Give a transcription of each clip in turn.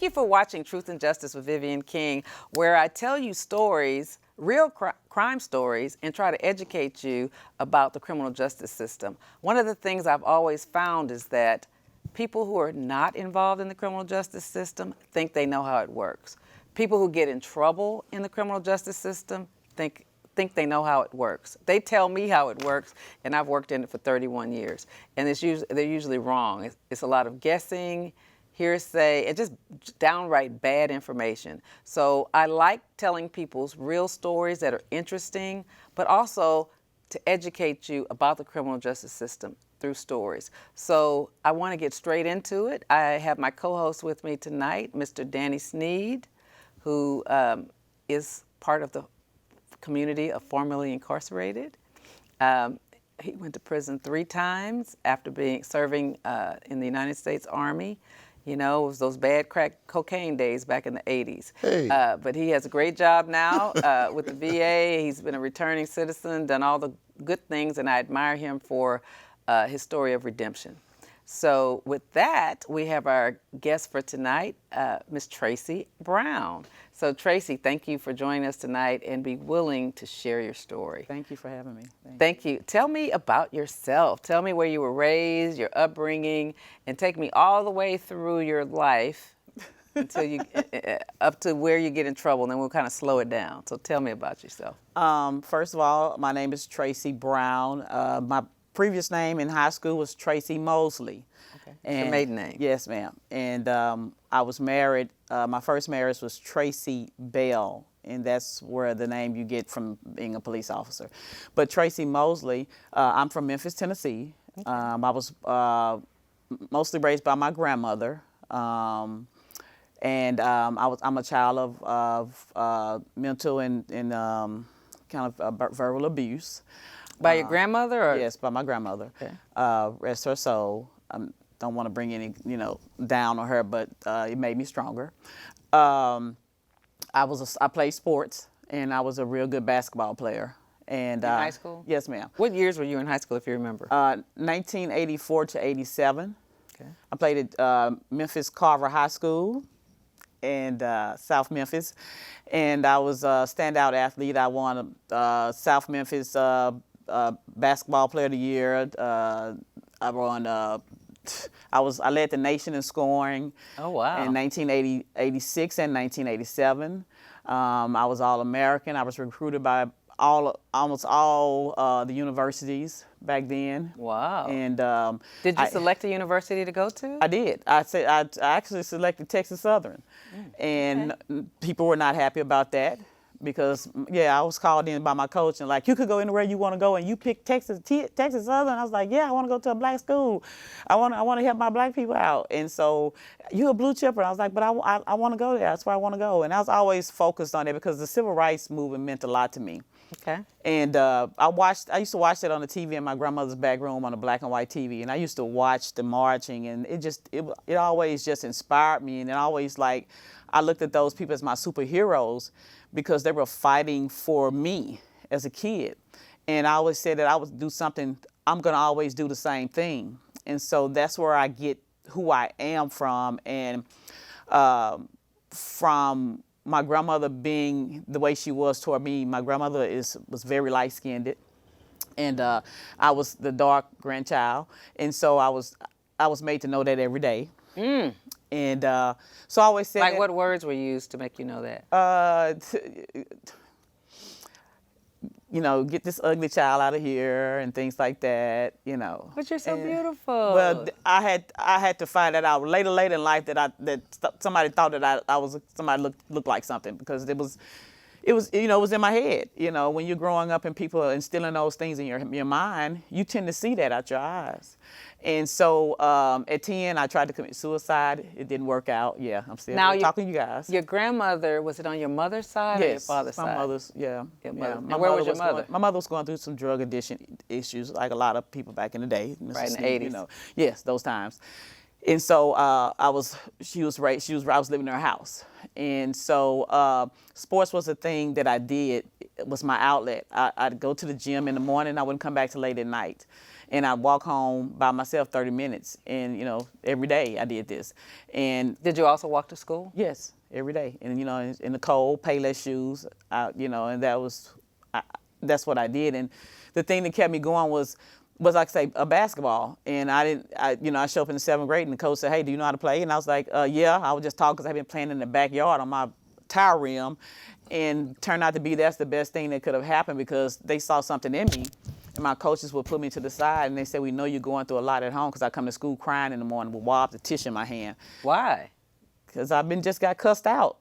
Thank you for watching Truth and Justice with Vivian King, where I tell you stories, real crime stories, and try to educate you about the criminal justice system. One of the things I've always found is that people who are not involved in the criminal justice system think they know how it works. People who get in trouble in the criminal justice system think they know how it works. They tell me how it works, and I've worked in it for 31 years. And they're usually wrong. It's a lot of guessing, hearsay, and just downright bad information. So I like telling people's real stories that are interesting, but also to educate you about the criminal justice system through stories. So I want to get straight into it. I have my co-host with me tonight, Mr. Danny Sneed, who is part of the community of formerly incarcerated. He went to prison 3 times after serving in the United States Army. You know, it was those bad crack cocaine days back in the 80s. Hey. But he has a great job now with the VA. He's been a returning citizen, done all the good things, and I admire him for his story of redemption. So with that, we have our guest for tonight, Miss Tracie Brown. So Tracie, thank you for joining us tonight and be willing to share your story. Thank you for having me. Thank you. Tell me about yourself. Tell me where you were raised, your upbringing, and take me all the way through your life until you up to where you get in trouble, and then we'll kind of slow it down. So tell me about yourself. First of all, my name is Tracie Brown. My previous name in high school was Tracie Mosley. Okay. Your maiden name. Yes, ma'am. And I was married. My first marriage was Tracie Bell, and that's where the name you get from being a police officer. But Tracie Mosley, I'm from Memphis, Tennessee. Okay. I was mostly raised by my grandmother. I'm a child of mental and kind of verbal abuse. By your grandmother? Or? Yes, by my grandmother. Okay. Rest her soul. Don't want to bring any, down on her, but it made me stronger. I played sports, and I was a real good basketball player. And in high school? Yes, ma'am. What years were you in high school, if you remember? 1984 to 87. Okay. I played at Memphis Carver High School in South Memphis, and I was a standout athlete. I won South Memphis Basketball Player of the Year. I led the nation in scoring. Oh, wow. In 1986 and 1987. I was All-American. I was recruited by almost all the universities back then. Wow. And did you select a university to go to? I did. I actually selected Texas Southern, and people were not happy about that. Because, I was called in by my coach and like, you could go anywhere you want to go, and you picked Texas Southern. I was like, I want to go to a black school. I want to help my black people out. And so, you're a blue chipper. I was like, but I want to go there. That's where I want to go. And I was always focused on it because the civil rights movement meant a lot to me. Okay. And I used to watch it on the TV in my grandmother's back room on a black and white TV, and I used to watch the marching, and it always just inspired me, and it always I looked at those people as my superheroes because they were fighting for me as a kid, and I always said that I would do something. I'm gonna always do the same thing, and so that's where I get who I am from, and from my grandmother being the way she was toward me. My grandmother was very light-skinned, and I was the dark grandchild, and so I was made to know that every day. Mm. And so I always said, like, what words were used to make you know that? Get this ugly child out of here and things like that. But you're so beautiful. Well, I had to find that out later in life that somebody thought that somebody looked like something, because it was in my head. When you're growing up and people are instilling those things in your mind, you tend to see that out your eyes. And so at 10, I tried to commit suicide. It didn't work out. Yeah, I'm still talking to you guys. Your grandmother, was it on your mother's side or your father's side? My mother's, yeah. Your mother. And where was your mother? My mother was going through some drug addiction issues, like a lot of people back in the day. Right, in the 80s. Yes, those times. And so I was living in her house. And so sports was a thing that I did was my outlet. I'd go to the gym in the morning. I wouldn't come back till late at night. And I'd walk home by myself 30 minutes. And, you know, every day I did this. And Did you also walk to school? yes, every day. And, you know, in the cold, Payless shoes, you know, and that's what I did. And the thing that kept me going was like I say, a basketball. And I show up in the 7th grade and the coach said, hey, do you know how to play? And I was like, yeah. I was just talking because I've been playing in the backyard on my tire rim. And turned out to be that's the best thing that could have happened because they saw something in me. And my coaches would put me to the side and they said, we know you're going through a lot at home because I come to school crying in the morning with wobs of tissue in my hand. Why? Because just got cussed out.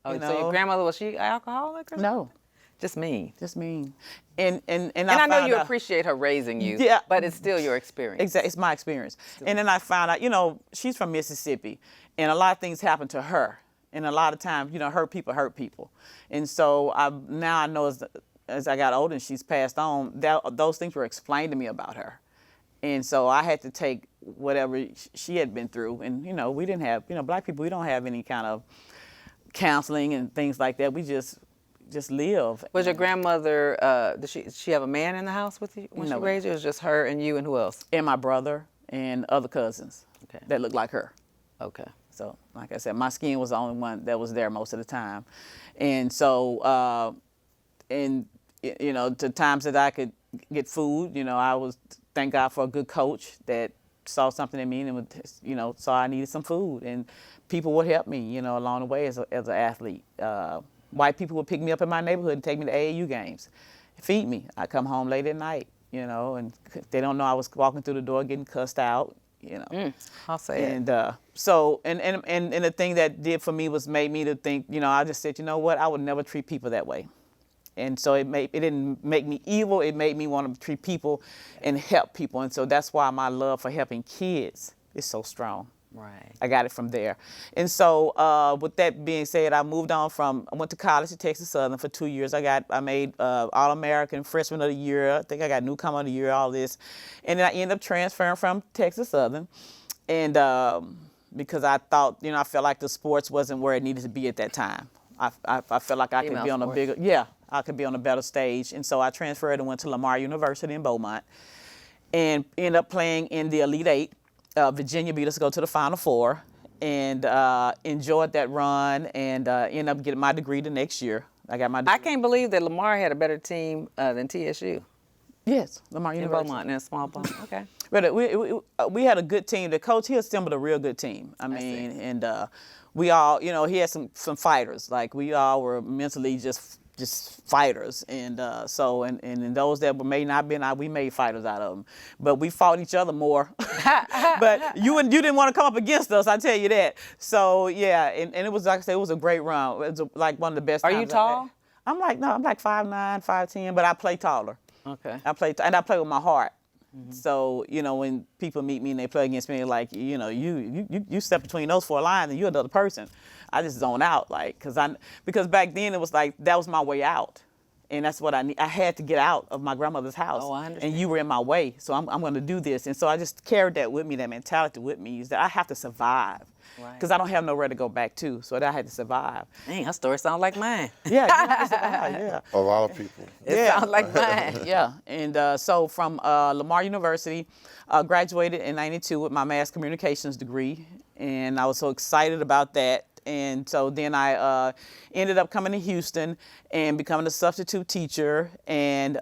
Oh, you so know? your grandmother, was she alcoholic or something? No. Just mean. Just mean. And I know you appreciate her raising you, yeah, but it's still your experience. Exactly, it's my experience. And then I found out, you know, she's from Mississippi, and a lot of things happen to her. And a lot of times, you know, hurt people. And so now I know as I got older and she's passed on, those things were explained to me about her. And so I had to take whatever she had been through. And, you know, we didn't have, you know, Black people, we don't have any kind of counseling and things like that. We just live. Was your grandmother, did she have a man in the house with you when she raised you? It was just her and you and who else? And my brother and other cousins that looked like her. Okay. So, like I said, my skin was the only one that was there most of the time. And so, you know, the times that I could get food, you know, I was, thank God for a good coach that saw something in me and, you know, saw I needed some food. And people would help me, you know, along the way as an athlete. White people would pick me up in my neighborhood and take me to AAU games, feed me. I come home late at night, you know, and they don't know I was walking through the door getting cussed out. You know, I'll say it. And so, and the thing that did for me was made me to think, you know, I just said, you know what, I would never treat people that way. And so it didn't make me evil. It made me want to treat people and help people. And so that's why my love for helping kids is so strong. Right. I got it from there. And so with that being said, I moved on I went to college at Texas Southern for 2 years. I made All-American Freshman of the Year. I think I got Newcomer of the Year, all this. And then I ended up transferring from Texas Southern. And because I thought, you know, I felt like the sports wasn't where it needed to be at that time. I felt like I could be on a bigger, I could be on a better stage. And so I transferred and went to Lamar University in Beaumont and ended up playing in the Elite Eight. Virginia beat us to go to the Final Four and enjoyed that run and ended up getting my degree the next year. I got my degree. I can't believe that Lamar had a better team than TSU. Yes, Lamar University. In Beaumont, in a small Beaumont. Okay. But we had a good team. The coach, he assembled a real good team. I mean, and we all, you know, he had some fighters. Like, we all were mentally just fighters, and so those that may not been, we made fighters out of them, but we fought each other more. But you didn't want to come up against us, I tell you that. So yeah, and it was, like I said, it was a great run. It was like one of the best. Are you tall? I'm like 5'9", 5'10", but I play taller. Okay. I play with my heart. Mm-hmm. So, you know, when people meet me and they play against me, like, you know, you step between those four lines and you're another person. I just zone out, like, because back then it was like, that was my way out. And that's what I need. I had to get out of my grandmother's house. Oh, I understand. And you were in my way, so I'm going to do this. And so I just carried that with me, that mentality with me, is that I have to survive. Because I don't have nowhere to go back to, so I had to survive. Dang, her story sounds like mine. Yeah, you have to survive, yeah. A lot of people. It sounds like mine. Yeah, and so from Lamar University, graduated in '92 with my mass communications degree, and I was so excited about that. And so then I ended up coming to Houston and becoming a substitute teacher, and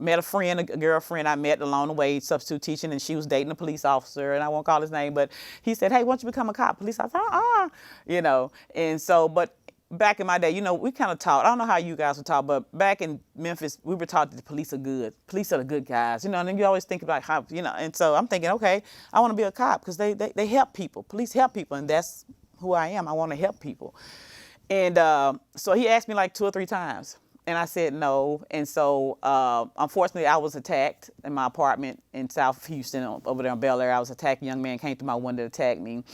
met a girlfriend I met along the way, substitute teaching, and she was dating a police officer, and I won't call his name, but he said, hey, why don't you become a cop? Police officer, you know. And so, but back in my day, you know, we kind of taught, I don't know how you guys were taught, but back in Memphis, we were taught that the police are good. Police are the good guys, you know, and then you always think about how, you know, and so I'm thinking, okay, I want to be a cop because they help people. Police help people, and that's who I am. I want to help people. And so he asked me like 2 or 3 times. And I said no. And so, unfortunately, I was attacked in my apartment in South Houston, over there in Bel Air. I was attacked. A young man came through my window to attack me.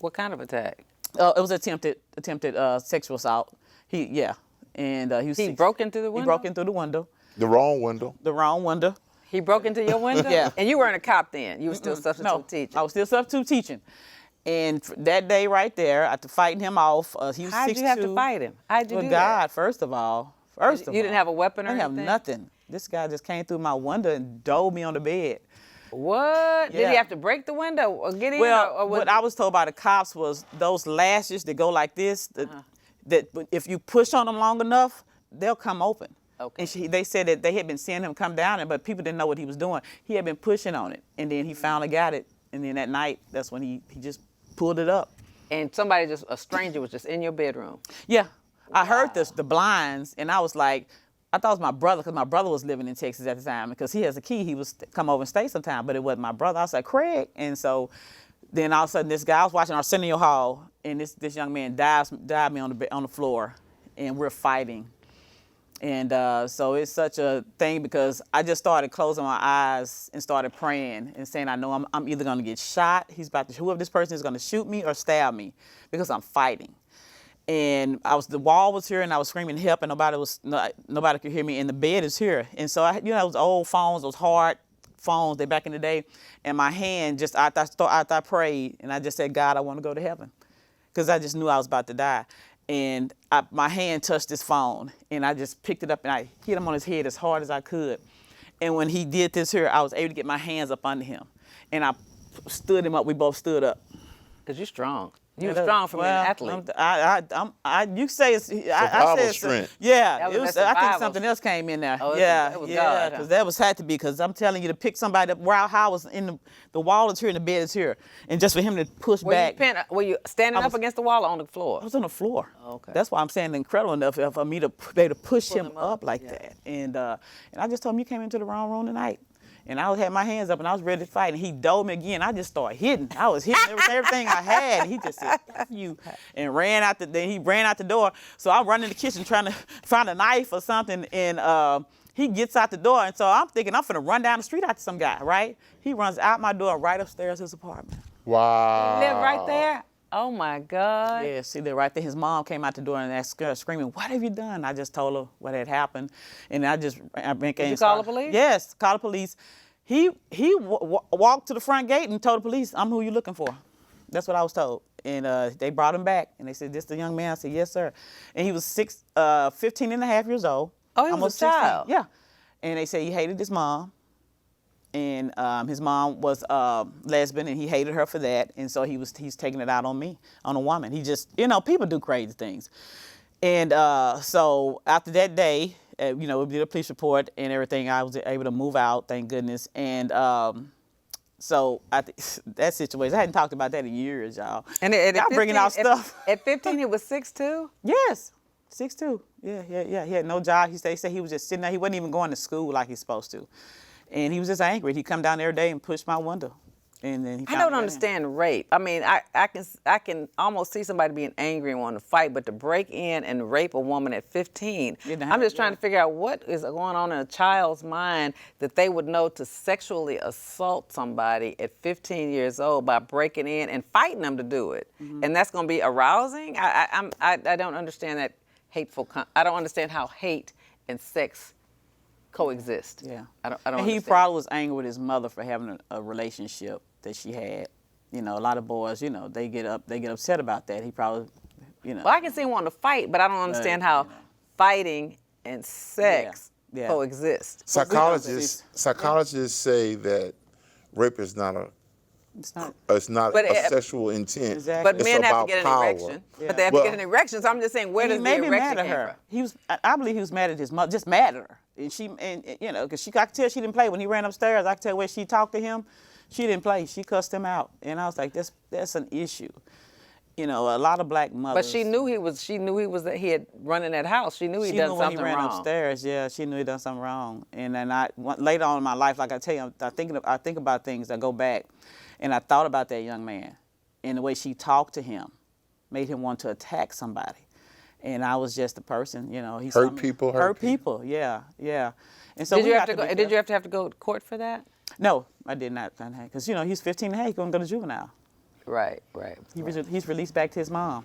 What kind of attack? It was attempted sexual assault. And he broke into the window? He broke in through the window. The wrong window. The wrong window. He broke into your window? Yeah. And you weren't a cop then? You were still substitute teaching? I was still substitute teaching. And that day right there, after fighting him off, he was 6'2". How'd you have to fight him? How'd you do that? God, first of all. First of all. You didn't have a weapon or I didn't have anything? nothing. This guy just came through my window and dove me on the bed. What? Did Yeah. he have to break the window or get in? Well, or what I was told by the cops was those lashes that go like this, that if you push on them long enough, they'll come open. Okay. And they said that they had been seeing him come down, but people didn't know what he was doing. He had been pushing on it, and then he finally got it. And then that night, that's when he just pulled it up. And a stranger was just in your bedroom. Yeah, I heard the blinds, and I was like, I thought it was my brother, because my brother was living in Texas at the time, because he has a key. He was come over and stay sometime, but it wasn't my brother. I was like, Craig. And so then all of a sudden, this guy, I was watching Arsenio Hall, and this young man dived me on the floor, and we're fighting. And so it's such a thing, because I just started closing my eyes and started praying and saying, I know I'm either going to get shot, whoever this person is going to shoot me or stab me, because I'm fighting. And the wall was here, and I was screaming help, and nobody could hear me, and the bed is here. And so those old phones, those hard phones, they back in the day, and my hand just, after I prayed, and I just said, God, I want to go to heaven, because I just knew I was about to die. And my hand touched his phone, and I just picked it up, and I hit him on his head as hard as I could. And when he did this here, I was able to get my hands up under him, and I stood him up. We both stood up. Because you're strong. You're strong from being an athlete. You say it's Survival strength. Yeah, That was I think something else came in there. Oh, yeah, it was yeah, God, because huh? that had to be, because I'm telling you to pick somebody up. How I was in the wall is here and the bed is here, and just for him to push back. Were you standing up against the wall or on the floor? I was on the floor. Okay. That's why I'm saying incredible enough for me to be able to push him up like that. And I just told him, you came into the wrong room tonight. And I had my hands up, and I was ready to fight, and he dove me again. I just started hitting. I was hitting everything I had. And he just said, F you, and then he ran out the door. So I run in the kitchen trying to find a knife or something, and he gets out the door. And so I'm thinking I'm finna run down the street after some guy, right? He runs out my door right upstairs to his apartment. Wow. Live right there? Oh, my God. Yeah, see, they're right there. His mom came out the door and asked her, screaming, what have you done? I just told her what had happened. And Did you call the police? Yes, call the police. He walked to the front gate and told the police, I'm who you looking for. That's what I was told. And they brought him back, and they said, this the young man? I said, yes, sir. And he was 15 and a half years old. Oh, he was almost a child. 16. Yeah. And they said he hated his mom. And his mom was lesbian, and he hated her for that. And so he's taking it out on me, on a woman. He just, people do crazy things. And so after that day, we did a police report and everything. I was able to move out, thank goodness. And so that situation, I hadn't talked about that in years, y'all. And y'all bringing out stuff. At 15, he was 6'2"? Yes, 6'2". Yeah. He had no job. He said he was just sitting there. He wasn't even going to school like he's supposed to. And he was just angry. He'd come down every day and push my window. And then I don't understand rape. I mean, I can almost see somebody being angry and wanting to fight, but to break in and rape a woman at 15, I'm just trying to figure out what is going on in a child's mind that they would know to sexually assault somebody at 15 years old by breaking in and fighting them to do it. Mm-hmm. And that's going to be arousing? I don't understand that hateful. I don't understand how hate and sex coexist. Yeah. I don't and he understand. probably was angry with his mother for having a relationship that she had. A lot of boys, they get upset about that. He probably, Well, I can see him wanting to fight, but I don't understand how fighting and sex coexist. Psychologists say that rape is not a sexual intent. Exactly. But men have to get an power. erection. Yeah. But they have to get an erection. So I'm just saying, where does the erection come from? He was. I believe he was mad at his mother, just mad at her. And because I could tell she didn't play when he ran upstairs. I could tell where she talked to him. She didn't play. She cussed him out, and I was like, that's an issue. A lot of black mothers. But she knew he had run in that house. She knew he done something wrong. She knew when he ran upstairs. Yeah, she knew he done something wrong. And then later on in my life, like I tell you, I think about things. I go back, and I thought about that young man, and the way she talked to him, made him want to attack somebody. And I was just a person, He hurt people. Yeah. And so did you have to go to court for that? No, I did not. Because he's 15 and a half. He's going to go to juvenile. Right. He's released back to his mom.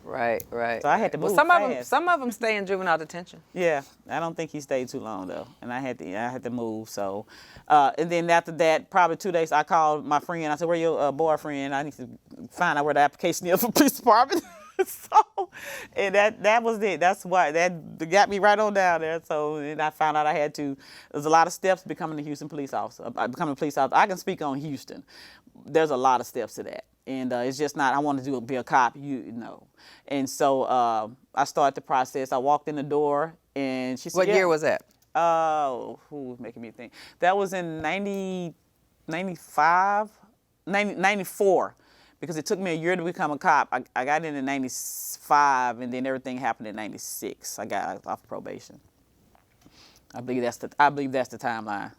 Right. So I had to move fast. Some of them stay in juvenile detention. Yeah, I don't think he stayed too long though, and I had to move. So, and then after that, probably 2 days, I called my friend. I said, "Where your boyfriend? I need to find out where the application is for police department." So And that was it. That's why that got me right on down there. So and I found out I had to. There's a lot of steps to becoming a Houston police officer. Becoming a police officer. I can speak on Houston. There's a lot of steps to that, and it's just not. I want to be a cop. You know. And so I started the process. I walked in the door, and she said, What year was that? Who was making me think? That was in 94, because it took me a year to become a cop. I got in 95, and then everything happened in 96. I got off probation. I believe that's the timeline,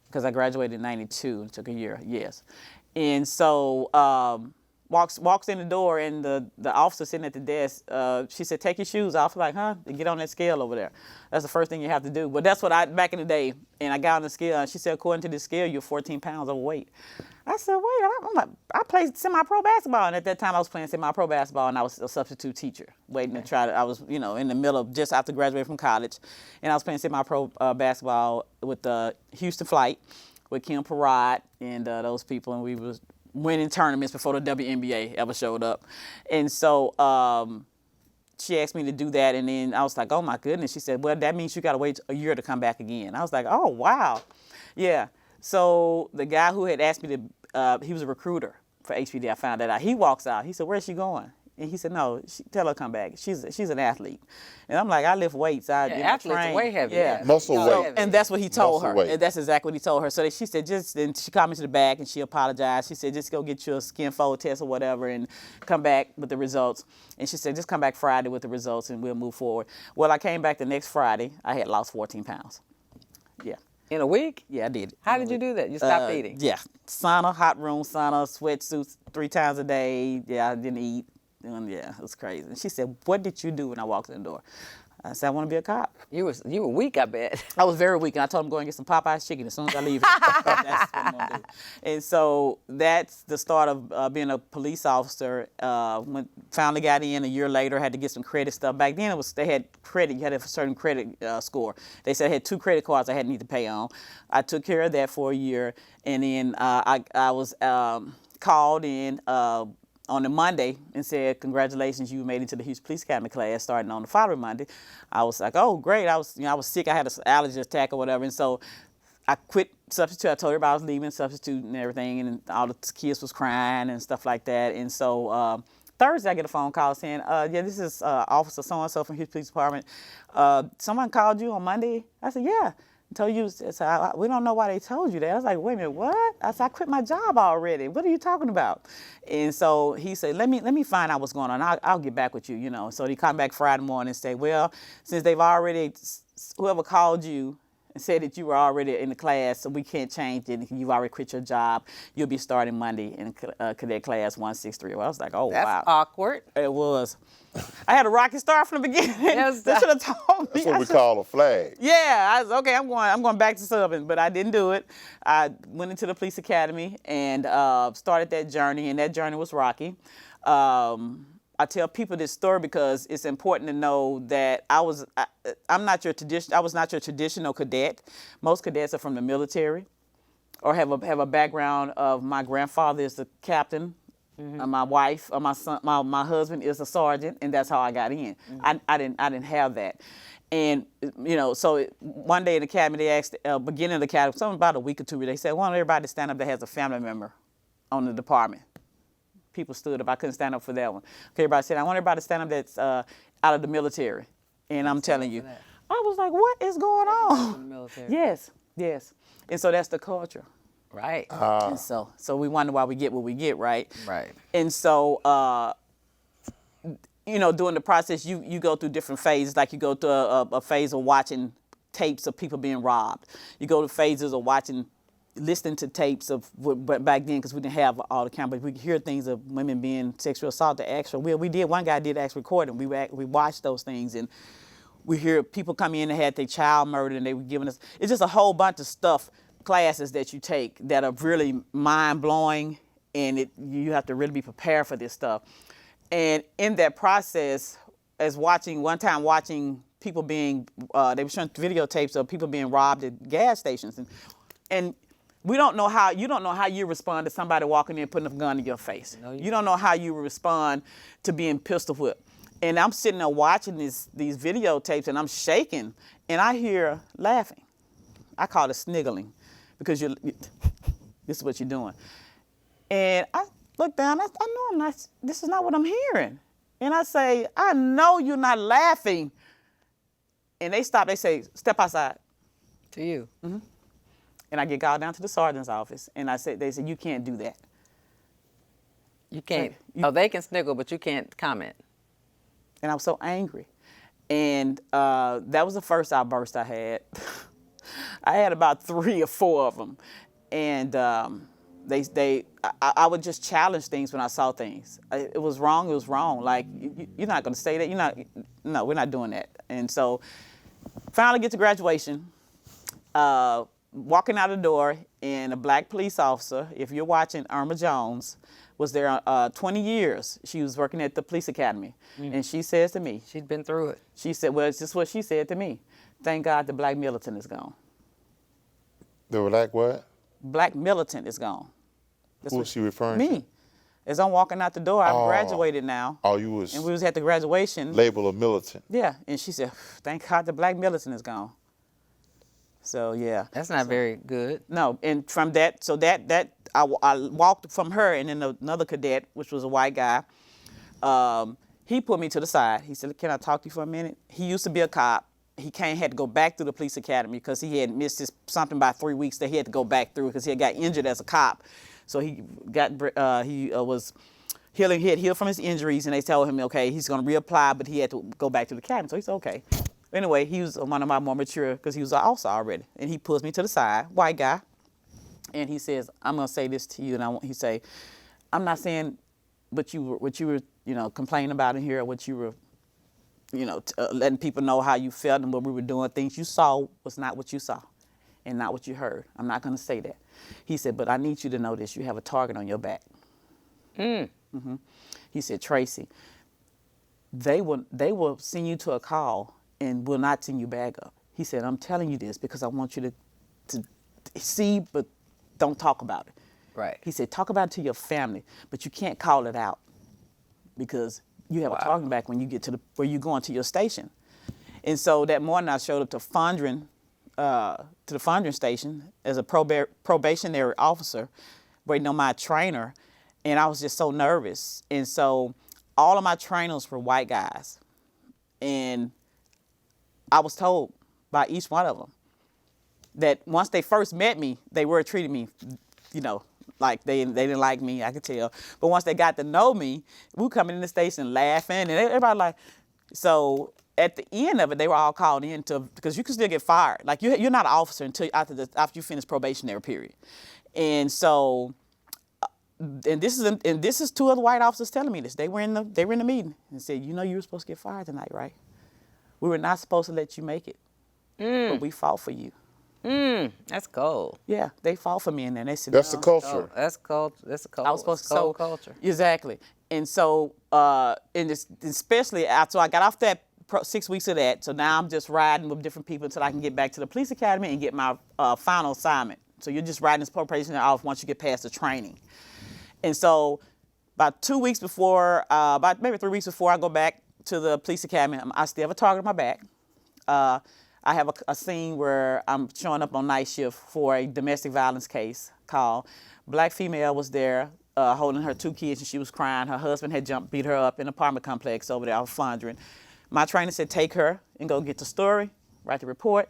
because I graduated in 92. It took a year, yes. And so walks in the door, and the officer sitting at the desk, she said, take your shoes off. I'm like, huh? Get on that scale over there. That's the first thing you have to do. But that's what back in the day, and I got on the scale, and she said, according to the scale, you're 14 pounds overweight. I said, wait, I played semi-pro basketball, and at that time I was playing semi-pro basketball, and I was a substitute teacher, waiting to try to, I was, in the middle of, just after graduating from college, and I was playing semi-pro basketball with the Houston Flight, with Kim Parrott and those people, and we was winning tournaments before the WNBA ever showed up. And so she asked me to do that, and then I was like, oh my goodness. She said, well, that means you got to wait a year to come back again. I was like, oh, wow. Yeah. So the guy who had asked me to, he was a recruiter for HPD. I found that out. He walks out. He said, where's she going? And he said, no, tell her to come back. She's an athlete. And I'm like, I lift weights. Athletes are way heavy. Yeah. Muscle weight. And that's what he told Muscle her. weight. And that's exactly what he told her. So she said, and she called me to the back, and she apologized. She said, just go get your skin fold test or whatever and come back with the results. And she said, just come back Friday with the results and we'll move forward. Well, I came back the next Friday. I had lost 14 pounds. Yeah. In a week? Yeah, I did. How did you do that? You stopped eating? Yeah. Sauna, hot room sauna, sweatsuits 3 times a day. Yeah, I didn't eat. And yeah, it was crazy. And she said, what did you do when I walked in the door? I said, I want to be a cop. You were weak, I bet. I was very weak, and I told him go and get some Popeye's chicken as soon as I leave. That's what I'm going to do. And so that's the start of being a police officer. When finally got in a year later, had to get some credit stuff. Back then, they had credit. You had a certain credit score. They said I had 2 credit cards I had need to pay on. I took care of that for a year, and then I was called in on the Monday and said, congratulations, you made it to the Houston Police Academy class starting on the following Monday. I was like, oh, great. I was sick. I had an allergy attack or whatever. And so I quit substitute. I told everybody I was leaving substitute and everything. And all the kids was crying and stuff like that. And so Thursday, I get a phone call saying, yeah, this is Officer so-and-so from Houston Police Department. Someone called you on Monday? I said, yeah. Told you, so we don't know why they told you that. I was like, wait a minute, what? I said, I quit my job already. What are you talking about? And so he said, let me find out what's going on. I'll get back with you, So he come back Friday morning and say, well, since they've already, whoever called you and said that you were already in the class, so we can't change it. You've already quit your job. You'll be starting Monday in cadet class 163. Well, I was like, oh, That's wow. awkward. It was. I had a rocky start from the beginning. Yes, They should have told me. That's what we call a flag. Yeah, I was okay. I'm going back to subbing, but I didn't do it. I went into the police academy and started that journey, and that journey was rocky. I tell people this story because it's important to know that I was not your traditional cadet. Most cadets are from the military, or have a background of my grandfather is the captain. Mm-hmm. My wife, or my son, my husband is a sergeant, and that's how I got in. Mm-hmm. I didn't have that, and so one day in the academy they asked, beginning of the academy, something about a week or 2, they said, I want everybody to stand up that has a family member on the department. People stood up. I couldn't stand up for that one. Okay, everybody said, I want everybody to stand up that's out of the military, and I'm telling you, I was like, what is going on? In the military. Yes, and so that's the culture. Right. And so we wonder why we get what we get, right? Right. And so, during the process, you go through different phases. Like you go through a phase of watching tapes of people being robbed. You go to phases of listening to tapes of, but back then, because we didn't have all the cameras, we could hear things of women being sexually assaulted. One guy did actually record them. We watched those things, and we hear people come in and had their child murdered, and they were giving us, it's just a whole bunch of stuff, classes that you take that are really mind-blowing, and you have to really be prepared for this stuff. And in that process, one time watching people being, they were showing videotapes of people being robbed at gas stations, and you don't know how you respond to somebody walking in putting a gun in your face. No, you don't know how you respond to being pistol whipped. And I'm sitting there watching these videotapes, and I'm shaking, and I hear laughing. I call it sniggling, because this is what you're doing. And I look down, I know I'm not, this is not what I'm hearing. And I say, I know you're not laughing. And they stop, they say, step outside. To you. Mm-hmm. And I get called down to the sergeant's office, and they said, you can't do that. You can't, they can sniggle, but you can't comment. And I was so angry. And that was the first outburst I had. I had about 3 or 4 of them. And I would just challenge things when I saw things. It was wrong, it was wrong. Like, you're not gonna say that, no, we're not doing that. And so, finally get to graduation, walking out the door, and a black police officer, if you're watching, Irma Jones, was there 20 years. She was working at the police academy. And she says to me. She'd been through it. She said, well, it's just what she said to me. Thank God the black militant is gone. The black what? Black militant is gone. Who was she referring to? Me. As I'm walking out the door, I've graduated now. Oh, you was. And we was at the graduation. Label of militant. Yeah, and she said, thank God the black militant is gone. So, yeah. That's not very good. No, and from that, so that I walked from her, and then another cadet, which was a white guy, he put me to the side. He said, can I talk to you for a minute? He used to be a cop. He had to go back through the police academy because he had missed something by 3 weeks that he had to go back through because he had got injured as a cop. So he was healing. He had healed from his injuries, and they told him, okay, he's going to reapply, but he had to go back to the academy. So he said, okay. Anyway, he was one of my more mature because he was an officer already, and he pulls me to the side, white guy, and he says, "I'm going to say this to you," and he say, "I'm not saying what you were complaining about in here, or what you were, letting people know how you felt and what we were doing. Things you saw was not what you saw, and not what you heard. I'm not going to say that." He said, "But I need you to know this. You have a target on your back." Mm-hmm. He said, "Tracie, they will send you to a call and will not send you back up." He said, "I'm telling you this because I want you to see, but don't talk about it." Right. He said, "Talk about it to your family, but you can't call it out because you have a target back when you get to where you're going to your station." And so that morning I showed up to the Fondren station as a probationary officer, waiting on my trainer, and I was just so nervous. And so all of my trainers were white guys, and I was told by each one of them that once they first met me, they were treating me, like they didn't like me, I could tell. But once they got to know me, we were coming in the station laughing, and everybody like, so at the end of it, they were all called in because you can still get fired. Like you're not an officer until after you finish probationary period. And so, and this is 2 other white officers telling me this. They were in the meeting and said, "You were supposed to get fired tonight, right? We were not supposed to let you make it, but we fought for you." That's cold. Yeah, they fought for me, and then they said, "That's the culture." That's cold. That's a cold. I was supposed to cold culture. Exactly. And so, especially after I got off that 6 weeks of that, so now I'm just riding with different people until I can get back to the police academy and get my final assignment. So you're just riding this probationary off once you get past the training. And so, about 2 weeks before, about maybe 3 weeks before I go back to the police academy, I still have a target on my back. I have a scene where I'm showing up on night shift for a domestic violence case call. Black female was there holding her 2 kids, and she was crying. Her husband had beat her up in an apartment complex over there off Fondren. My trainer said, "Take her and go get the story, write the report."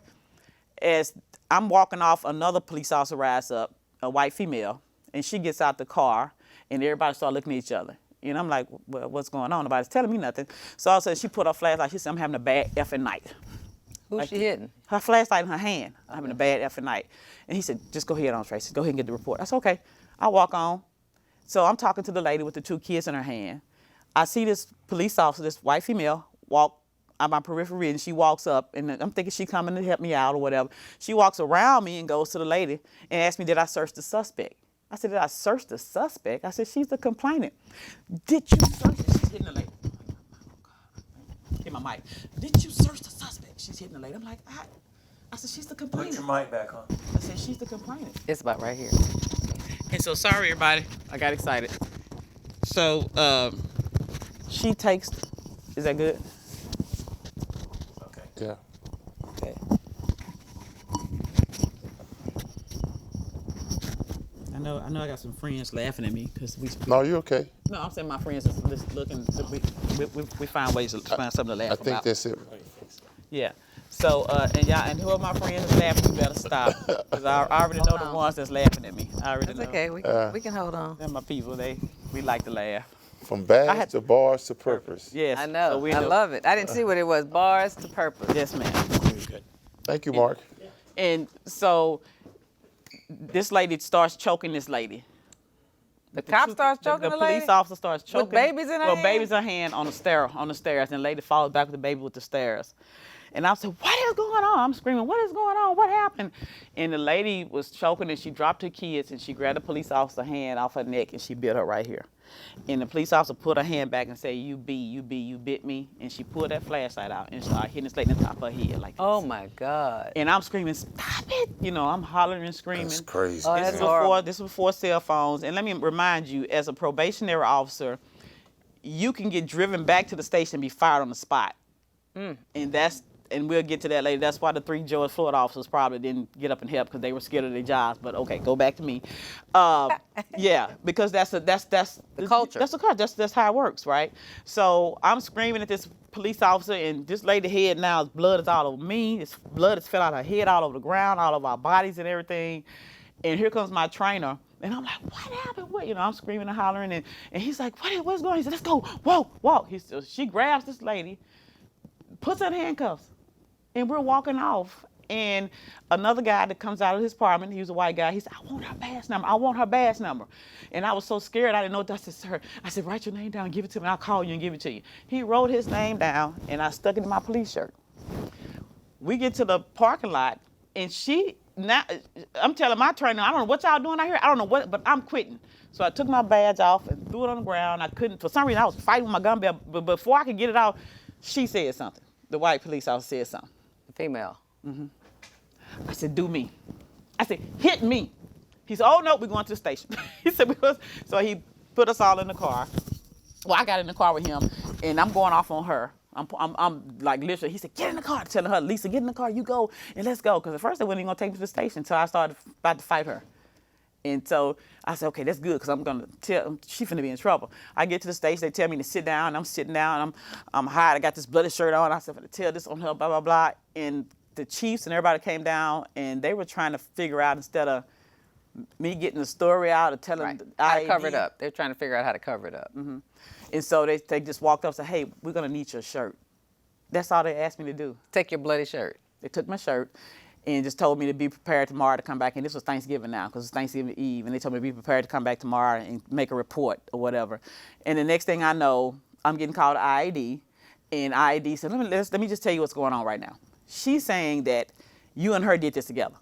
As I'm walking off, another police officer rides up, a white female, and she gets out the car, and everybody started looking at each other. And I'm like, "Well, what's going on? Nobody's telling me nothing." So all of a sudden, she put her flashlight. She said, "I'm having a bad effing night." Who's she hitting? Her flashlight in her hand. "I'm having a bad effing night." And he said, "Just go ahead on, Tracie. Go ahead and get the report." I said, "Okay." I walk on. So I'm talking to the lady with the 2 kids in her hand. I see this police officer, this white female, walk on my periphery, and she walks up, and I'm thinking she's coming to help me out or whatever. She walks around me and goes to the lady and asks me, "Did I search the suspect?" I said, "Did I search the suspect?" I said, "She's the complainant." "Did you search it?" She's hitting the lady. Hit my mic. "Did you search the suspect?" She's hitting the lady. I'm like, I said, "She's the complainant." Put your mic back on. I said, "She's the complainant." It's about right here. And so, sorry, everybody. I got excited. So, she takes Is that good? Yeah. Okay. I know I got some friends laughing at me because No, you okay. No, I'm saying my friends is just looking. We find ways to find something to laugh I about. think that's it. Yeah. So and who are my friends that's laughing? You better stop because I already know the ones that's laughing at me. I already That's know. okay. We can hold on. They're my people. We like to laugh. From bad to bars to purpose. Yes. I know. So I love it. I didn't see what it was. Bars to purpose. Yes, ma'am. Thank you, Mark. And so this lady starts choking this lady. The cop starts choking the lady? police officer starts choking. babies in her hand? babies in her hand on the stairs, and the lady follows back with the baby with the stairs. And I said, what is going on? I'm screaming, what is going on? What happened? And the lady was choking, and she dropped her kids, and she grabbed the police officer's hand off her neck, and she bit her right here. And the police officer put her hand back and said, you bit me. And she pulled that flashlight out and started hitting this lady in the top of her head like this. Oh, my God. And I'm screaming, stop it. You know, I'm hollering and screaming. That's crazy. Oh, that's horrible. This was before cell phones. And let me remind you, as a probationary officer, you can get driven back to the station and be fired on the spot. And we'll get to that later. That's why the 3 George Floyd officers probably didn't get up and help because they were scared of their jobs. But okay, go back to me. Yeah, because that's the culture. That's the culture. That's how it works, right? So I'm screaming at this police officer, and this lady's head now, blood is all over me. It's blood has fell out her head, all over the ground, all over our bodies and everything. And here comes my trainer. And I'm like, what happened? What? You know, I'm screaming and hollering. And he's like, what's going on? He said, let's go. Walk. She grabs this lady, puts her in handcuffs. And we're walking off, and another guy that comes out of his apartment, he was a white guy, he said, I want her badge number. And I was so scared, I didn't know what that said, sir. I said, write your name down, give it to me, I'll call you and give it to you. He wrote his name down, and I stuck it in my police shirt. We get to the parking lot, and I'm telling my trainer, I don't know what y'all doing out here, I don't know what, but I'm quitting. So I took my badge off and threw it on the ground. I couldn't, for some reason, I was fighting with my gun belt, but before I could get it out, she said something. The white police officer said something. Female. I said, do me. I said, hit me. He said, oh, no, we're going to the station. He said, because, so he put us all in the car. Well, I got in the car with him, and I'm going off on her. I'm like, literally, he said, get in the car. Telling her, Lisa, get in the car, you go, and let's go. Because at first they weren't even going to take me to the station until I started about to fight her. And so I said, okay, that's good, because I'm going to tell, she's finna be in trouble. I get to the station, they tell me to sit down, and I'm sitting down, I'm hot, I got this bloody shirt on, I said, I'm going to tell this on her, blah, blah, blah. And the chiefs and everybody came down, and they were trying to figure out, instead of me getting the story out or telling how to cover it up. They're trying to figure out how to cover it up. And so they just walked up and said, hey, we're going to need your shirt. That's all they asked me to do. Take your bloody shirt. They took my shirt and just told me to be prepared tomorrow to come back. And this was Thanksgiving now, because it's Thanksgiving Eve. And they told me to be prepared to come back tomorrow and make a report or whatever. And the next thing I know, I'm getting called to IAD. And IAD said, let me just tell you what's going on right now. She's saying that you and her did this together.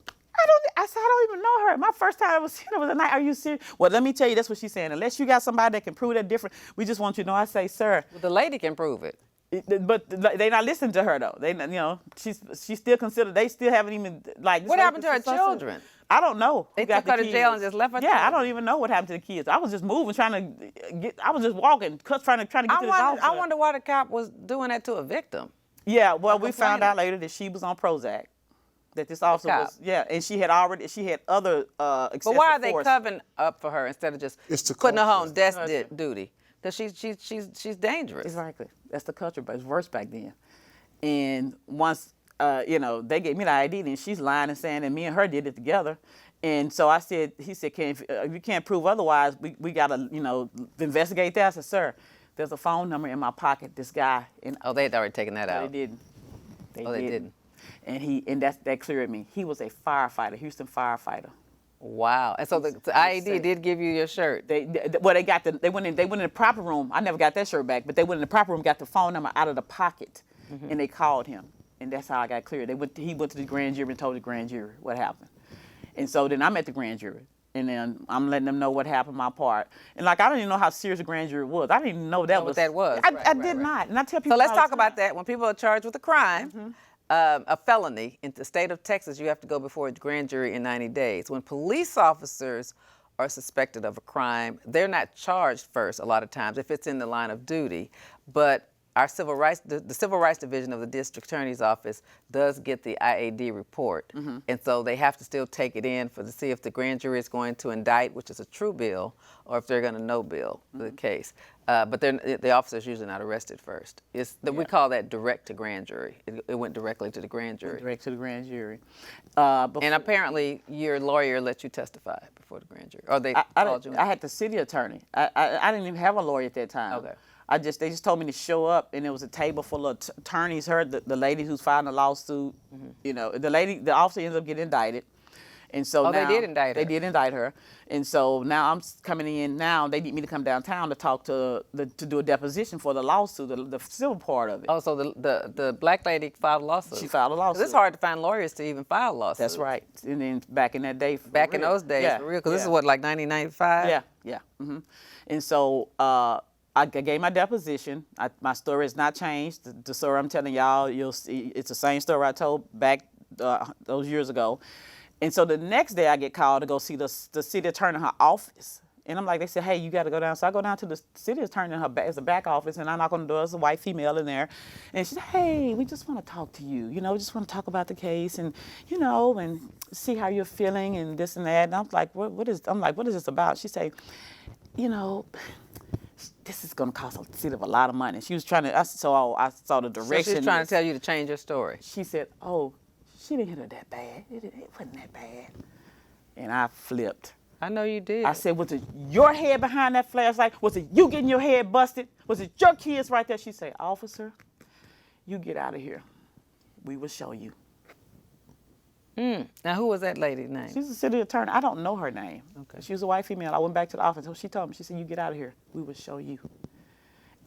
I said, I don't even know her. My first time I was seeing her was a night. Are you serious? Well, let me tell you, that's what she's saying. Unless you got somebody that can prove that different, we just want you to know. I say, sir. Well, the lady can prove it. But they not listening to her though. They, you know, she's still considered. They still haven't even like. What happened to her children? I don't know. They took her to jail and just left her. Yeah, I don't even know what happened to the kids. I was just moving, trying to get. I was just walking, trying to get to this officer. I wonder why the cop was doing that to a victim. Yeah, well, we found out later that she was on Prozac. That this officer was, and she had other excessive But why are they force. covering up for her instead of just putting her on desk duty? Because she's dangerous. Exactly. That's the culture, but it's worse back then. And once, they gave me the ID, then she's lying and saying that me and her did it together. And so he said, if you can't prove otherwise, we got to, investigate that. I said, sir, there's a phone number in my pocket, this guy. And they had already taken that out. They didn't. They didn't. And that cleared me. He was a firefighter, Houston firefighter. Wow. And so the IAD did give you your shirt. They went in the proper room. I never got that shirt back, but they went in the proper room, got the phone number out of the pocket, and they called him. And that's how I got cleared. He went to the grand jury and told the grand jury what happened. And so then I'm at the grand jury, and then I'm letting them know what happened, my part. And I don't even know how serious the grand jury was. I didn't even know what that was. I did not. And I tell people. So let's talk about that. When people are charged with a crime, a felony, in the state of Texas, you have to go before a grand jury in 90 days. When police officers are suspected of a crime, they're not charged first a lot of times if it's in the line of duty. But our civil rights, the civil rights division of the district attorney's office does get the IAD report, and so they have to still take it in to see if the grand jury is going to indict, which is a true bill, or if they're going to no bill the case. But then the officer's usually not arrested first. We call that direct to grand jury. It went directly to the grand jury. Direct to the grand jury. And apparently your lawyer let you testify before the grand jury, or they called you in. I had the city attorney. I didn't even have a lawyer at that time. Okay. They just told me to show up, and there was a table full of attorneys. The lady who's filing the lawsuit, you know, the officer ended up getting indicted, and so now they did indict her. They did indict her, and so now I'm coming in. Now they need me to come downtown to talk to do a deposition for the lawsuit, the civil part of it. Oh, so the black lady filed a lawsuit. She filed a lawsuit. 'Cause it's hard to find lawyers to even file lawsuits. That's right. And then back in that day, Back in those days, for real, because this is what, like 1995? Yeah. And so I gave my deposition. My story has not changed. The story I'm telling y'all, you'll see, it's the same story I told back those years ago. And so the next day I get called to go see the city attorney in her office. And I'm like, they said, hey, you got to go down. So I go down to the city attorney in it's a back office, and I knock on the door. There's a white female in there. And she said, hey, we just want to talk to you. You know, we just want to talk about the case and, you know, and see how you're feeling and this and that. And I'm like, what is this about? She said, you know, this is going to cost the city a lot of money. She was trying to, I saw the direction. So she's trying to tell you to change your story. She said, oh, she didn't hit her that bad. It wasn't that bad. And I flipped. I know you did. I said, was it your head behind that flashlight? Was it you getting your head busted? Was it your kids right there? She said, officer, you get out of here. We will show you. Now, who was that lady's name? She's a city attorney. I don't know her name. Okay. She was a white female. I went back to the office. She told me, she said, you get out of here. We will show you.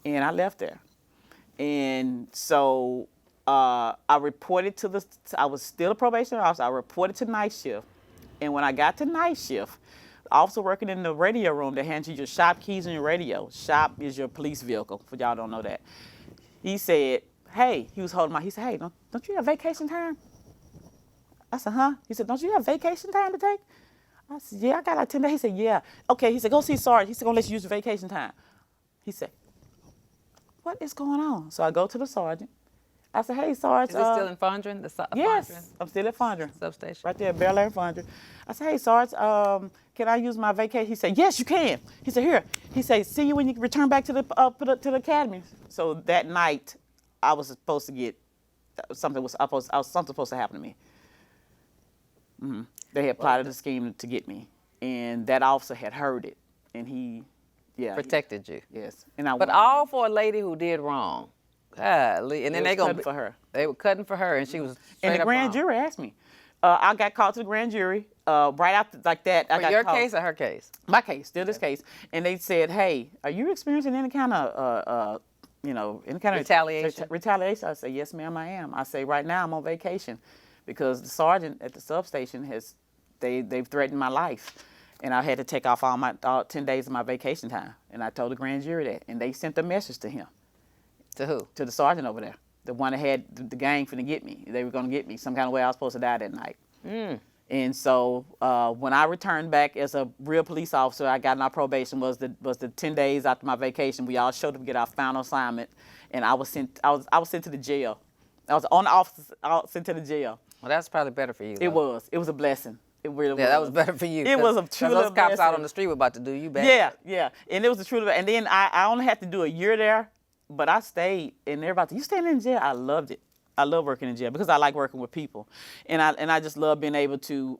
And I left there. And so I reported I was still a probationary officer. I reported to night shift. And when I got to night shift, the officer working in the radio room that hands you your shop keys and your radio. Shop is your police vehicle, for y'all don't know that. He said, hey, he was holding he said, hey, don't you have vacation time? I said, huh? He said, don't you have vacation time to take? I said, yeah, I got like 10 days. He said, yeah. Okay, he said, go see Sergeant. He said, gonna let you use your vacation time. He said, what is going on? So I go to the sergeant. I said, hey, Sarge. Is it still in Fondren? Yes, Fondren I'm still at Fondren. substation? Right there, Bel Air Fondren. I said, hey, Sarge, can I use my vacation? He said, yes, you can. He said, here. He said, see you when you return back to the academy. So that night, I was supposed to get, something supposed to happen to me. They had plotted a scheme to get me. And that officer had heard it. And he Protected you. Yes. But all for a lady who did wrong. Golly. And then they cutting for her. They were cutting for her, and she was And the grand jury asked me. I got called to the grand jury right after like that. For your case or her case? My case, still this case. And they said, hey, are you experiencing any kind of, any kind of retaliation? Retaliation. I said, yes, ma'am, I am. I say, right now I'm on vacation because the sergeant at the substation they've threatened my life. And I had to take off all 10 days of my vacation time. And I told the grand jury that. And they sent a message to him. To who? To the sergeant over there. The one that had the gang finna get me. They were gonna get me some kind of way I was supposed to die that night. And so when I returned back as a real police officer, I got my probation was the 10 days after my vacation. We all showed up to get our final assignment, and I was sent to the jail. I was on the officer sent to the jail. Well, that's probably better for you. It was a blessing. It really was. Yeah, that was better for you. It was a true those cops blessing. out on the street were about to do you bad. Yeah. And it was a true. And then I only had to do a year there. But I stayed, and everybody, you staying in jail? I loved it. I love working in jail because I like working with people, and I just love being able to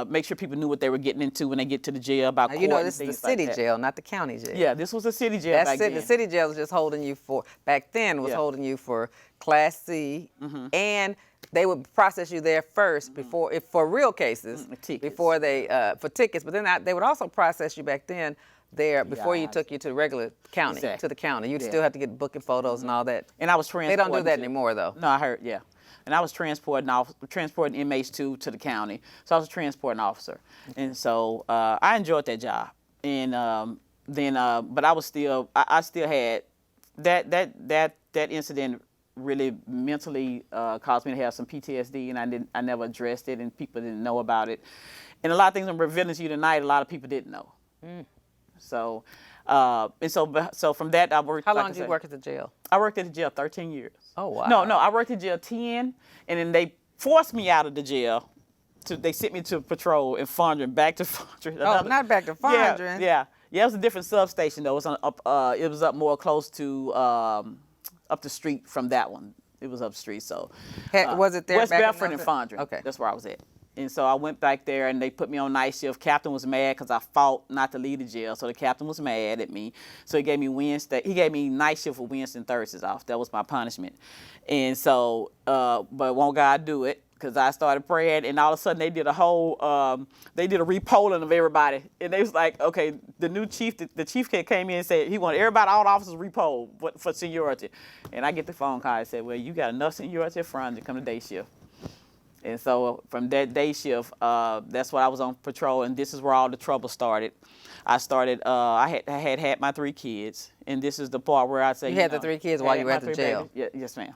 make sure people knew what they were getting into when they get to the jail about court. You know, this and is the things city like that. jail, not the county jail. Yeah, this was a city jail back then. The city jail was just holding you for, back then was holding you for Class C, and they would process you there first for real cases, before they, for tickets, but then they would also process you back then there before you took you to the regular county, to the county. You'd still have to get booking photos and all that. And I was transporting. They don't do that anymore, though. No, I heard, yeah. And I was transporting inmates to the county. So I was a transporting officer. And so I enjoyed that job. And but I still had that incident really mentally caused me to have some PTSD, and I never addressed it, and people didn't know about it. And a lot of things I'm revealing to you tonight, a lot of people didn't know. So And so from that, I worked. How like long I did you said, work at the jail? I worked at the jail 13 years. Oh, wow. No, I worked at jail 10, and then they forced me out of the jail. They sent me to patrol in Fondren, back to Fondren. Oh, not back to Fondren. Yeah. It was a different substation though. It was it was up more close to up the street from that one. It was up the street. So was it there? West back in Bedford and North- Fondren. Okay. That's where I was at. And so I went back there, and they put me on night shift. Captain was mad because I fought not to leave the jail, so the captain was mad at me. So he gave me night shift for Wednesday and Thursdays off. That was my punishment. And so, but won't God do it? Because I started praying, and all of a sudden they did a repolling of everybody, and they was like, okay, the new chief, the chief came in and said he wanted everybody, all the officers repolled for seniority. And I get the phone call and said, well, you got enough seniority at front to come to day shift. And so from that day shift, that's what I was on patrol, and this is where all the trouble started. I had my 3 kids, and this is the part where I say You had the 3 kids while you were at the jail. Yes, ma'am.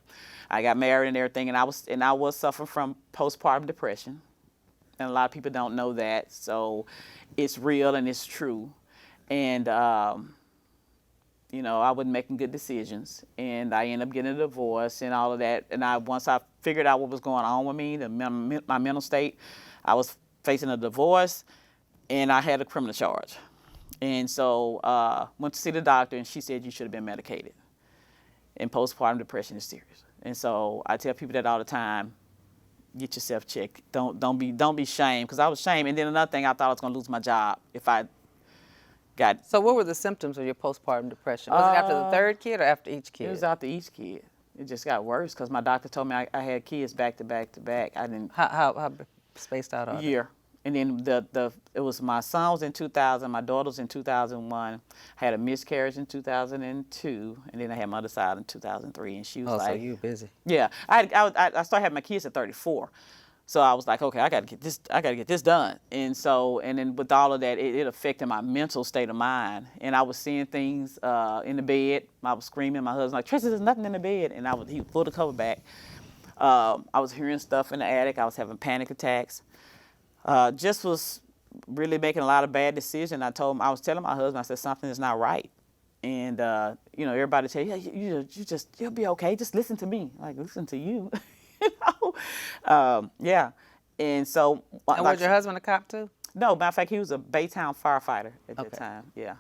I got married and everything, and I was suffering from postpartum depression, and a lot of people don't know that. So it's real and it's true, and I wasn't making good decisions, and I ended up getting a divorce and all of that. And once I figured out what was going on with me, my mental state, I was facing a divorce, and I had a criminal charge. And so went to see the doctor, and she said you should have been medicated. And postpartum depression is serious. And so I tell people that all the time. Get yourself checked. Don't be shamed, because I was shamed. And then another thing, I thought I was gonna lose my job if I got. So what were the symptoms of your postpartum depression? Was it after the 3rd kid or after each kid? It was after each kid. It just got worse because my doctor told me I had kids back to back to back. I didn't. How spaced out are A year. And then it was my son was in 2000, my daughter was in 2001. I had a miscarriage in 2002, and then I had my other side in 2003. And she was Oh, like, so you were busy. yeah. I started having my kids at 34. So I was like, okay, I gotta get this done. And then with all of that, it affected my mental state of mind. And I was seeing things in the bed. I was screaming. My husband was like, Tracie, there's nothing in the bed. And he pulled the cover back. I was hearing stuff in the attic. I was having panic attacks. Just was really making a lot of bad decisions. I was telling my husband, I said, something is not right. And, everybody tell you, you'll be okay. Just listen to me. Like, listen to you. Yeah. And so. And was your husband a cop too? No, matter of fact, he was a Baytown firefighter at that Okay. time. Yeah.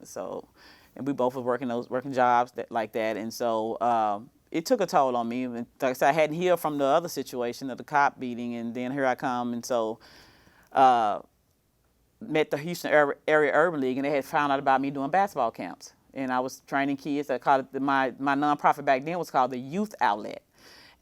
So, and we both were working jobs like that. And so, it took a toll on me. And like I said, I hadn't healed from the other situation of the cop beating, and then here I come. And so, met the Houston Area Urban League, and they had found out about me doing basketball camps. And I was training kids. I called it my nonprofit back then was called the Youth Outlet.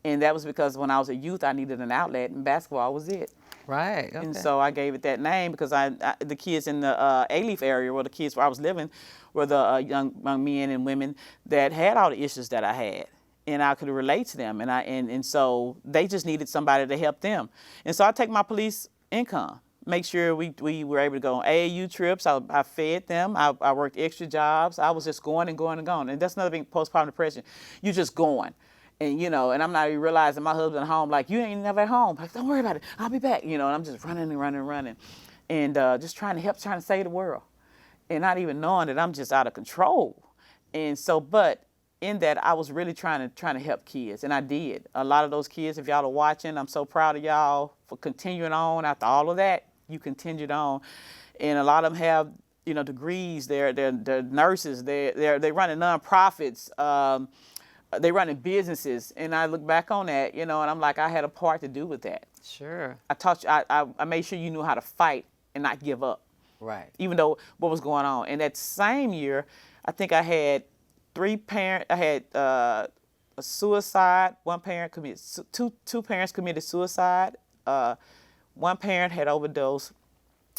And that was because when I was a youth, I needed an outlet, and basketball was it. Right. Okay. And so I gave it that name because the kids in the A-Leaf area, where the kids where I was living, were the young men and women that had all the issues that I had. And I could relate to them, and so they just needed somebody to help them. And so I take my police income, make sure we were able to go on AAU trips. I fed them. I worked extra jobs. I was just going and going and going. And that's another thing, postpartum depression. You're just going. And, and I'm not even realizing my husband at home, like, you ain't never at home. Like, don't worry about it. I'll be back. And I'm just running and running and running. And just trying to save the world. And not even knowing that I'm just out of control. And so, but in that, I was really trying to help kids. And I did. A lot of those kids, if y'all are watching, I'm so proud of y'all for continuing on. After all of that, you continued on. And a lot of them have, degrees. They're nurses. They're running nonprofits. They running businesses, and I look back on that, and I'm like, I had a part to do with that. Sure. I taught you, I made sure you knew how to fight and not give up. Right. Even though what was going on. And that same year, I think I had a suicide. One parent committed, two parents committed suicide. One parent had overdosed.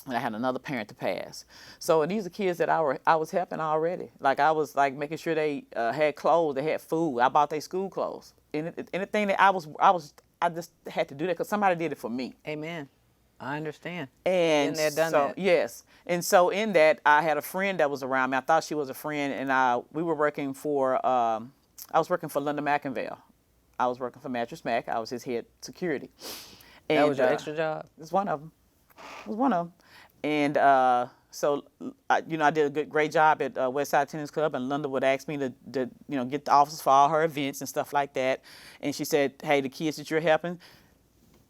And I had another parent to pass. So, and these are kids that I was helping already. Like, I was like making sure they had clothes, they had food. I bought their school clothes. Anything that I just had to do that because somebody did it for me. Amen. I understand. And Been there, done so, that. yes. And so in that, I had a friend that was around me. I thought she was a friend, and we were working for, I was working for Linda McInville. I was working for Mattress Mac. I was his head security. And, That was your extra job? It was one of them. And so, I did a great job at Westside Tennis Club, and Linda would ask me to get the officers for all her events and stuff like that. And she said, hey, the kids that you're helping,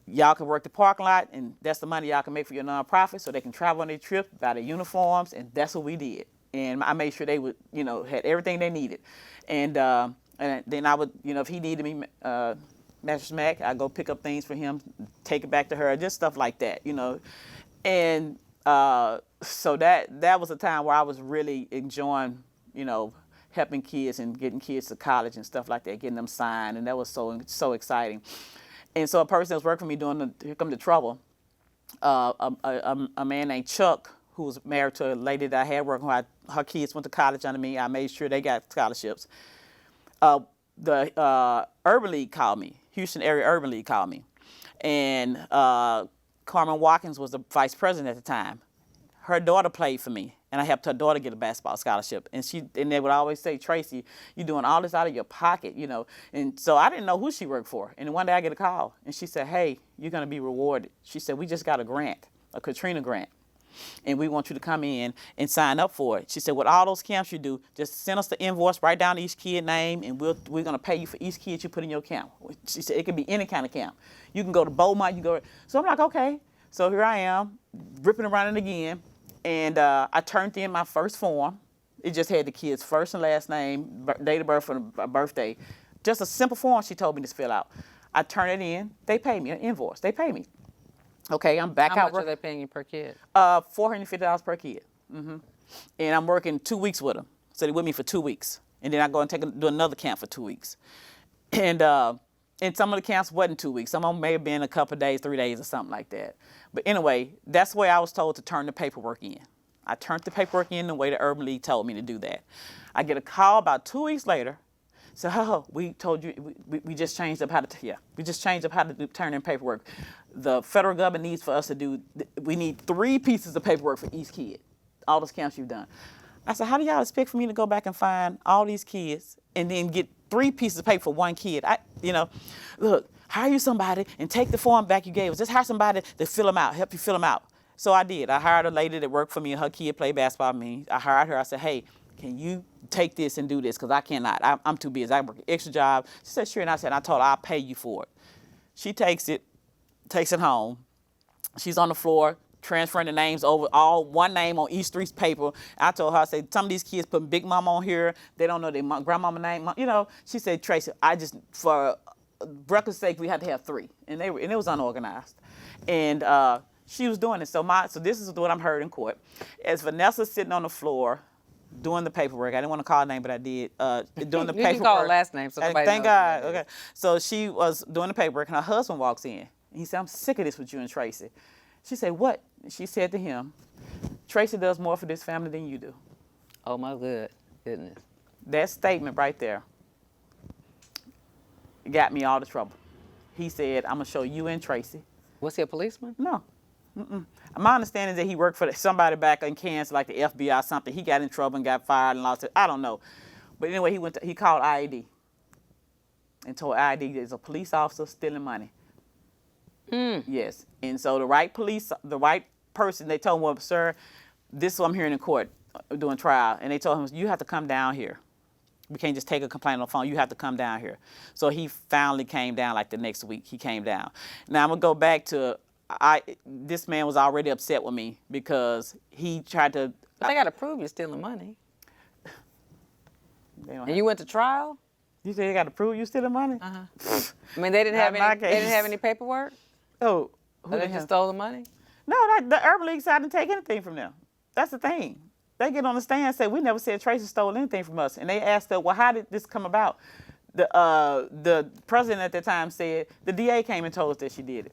y'all can work the parking lot, and that's the money y'all can make for your nonprofit so they can travel on their trip, buy their uniforms, and that's what we did. And I made sure they would, had everything they needed. And then I would, if he needed me, Master Mac, I'd go pick up things for him, take it back to her, just stuff like that, And so that was a time where I was really enjoying, helping kids and getting kids to college and stuff like that, getting them signed, and that was so exciting. And so a person that was working for me doing Here Come the Trouble, a man named Chuck, who was married to a lady that I had working with, her kids went to college under me. I made sure they got scholarships. The Urban League called me, Houston Area Urban League called me, and Carmen Watkins was the vice president at the time. Her daughter played for me, and I helped her daughter get a basketball scholarship. And they would always say, Tracie, you're doing all this out of your pocket, And so I didn't know who she worked for. And one day I get a call, and she said, hey, you're going to be rewarded. She said, we just got a grant, a Katrina grant, and we want you to come in and sign up for it. She said, with all those camps you do, just send us the invoice, write down each kid name, and we're going to pay you for each kid you put in your camp. She said, it can be any kind of camp. You can go to Beaumont, you go. So I'm like, okay. So here I am, ripping around it again. And I turned in my first form. It just had the kid's first and last name, date of birth, and birthday. Just a simple form she told me to fill out. I turn it in. They pay me an invoice. They pay me. Okay, I'm back out. How much are they paying you per kid? $450 per kid. Mm-hmm. And I'm working 2 weeks with them. So they're with me for 2 weeks. And then I go and do another camp for 2 weeks. And some of the camps wasn't 2 weeks. Some of them may have been a couple of days, 3 days or something like that. But anyway, that's the way I was told to turn the paperwork in. I turned the paperwork in the way the Urban League told me to do that. I get a call about 2 weeks later. So, we told you, we just changed up how to turn in paperwork. The federal government needs for us to do, we need 3 pieces of paperwork for each kid, all those camps you've done. I said, how do y'all expect for me to go back and find all these kids and then get 3 pieces of paper for one kid? Look, hire you somebody and take the form back you gave us. Just hire somebody to fill them out, help you fill them out. So I did. I hired a lady that worked for me and her kid played basketball with me. I hired her. I said, hey, can you take this and do this? Because I cannot. I'm too busy. I work an extra job. She said, sure. And I told her, I'll pay you for it. She takes it home. She's on the floor, transferring the names over, all one name on each 3 paper. I told her, I said, some of these kids putting Big Mama on here. They don't know their grandmama name. She said, Tracie, for record's sake, we had to have 3. And it was unorganized. And she was doing it. So this is what I'm heard in court. As Vanessa's sitting on the floor doing the paperwork, I didn't want to call her name, but I did, doing the paperwork. You can call her last name, so nobody thank knows God. Okay. So she was doing the paperwork, and her husband walks in. He said, I'm sick of this with you and Tracie. She said, what? She said to him, Tracie does more for this family than you do. Oh, my goodness. That statement right there got me all the trouble. He said, I'm going to show you and Tracie. Was he a policeman? No. Mm-mm. My understanding is that he worked for somebody back in Kansas, like the FBI or something. He got in trouble and got fired and lost it. I don't know. But anyway, he called IAD and told IAD there's a police officer stealing money. Yes. And so the right person, they told him, well, sir, this is what I'm hearing in court doing trial. And they told him, you have to come down here. We can't just take a complaint on the phone. You have to come down here. So he finally came down like the next week. He came down. Now I'm going to go back to, this man was already upset with me because he tried to. But they got to prove you're stealing money. And you went to trial? You say they got to prove you stealing money? Uh-huh. I mean, they didn't have any paperwork? Oh. They just stole the money? No, the Urban League side didn't take anything from them. That's the thing. They get on the stand and say, we never said Tracie stole anything from us. And they asked her, well, how did this come about? The president at the time said, the DA came and told us that she did it.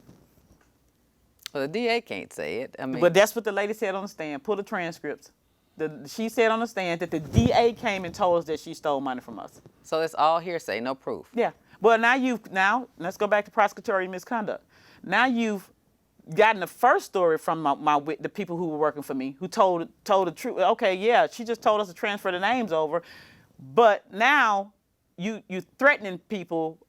Well, the DA can't say it. I mean, but that's what the lady said on the stand. Pull the transcripts. She said on the stand that the DA came and told us that she stole money from us. So it's all hearsay, no proof. Yeah. Well, now let's go back to prosecutorial misconduct. Now you've gotten the first story from the people who were working for me, who told the truth. Okay, yeah, she just told us to transfer the names over, but now you threatening people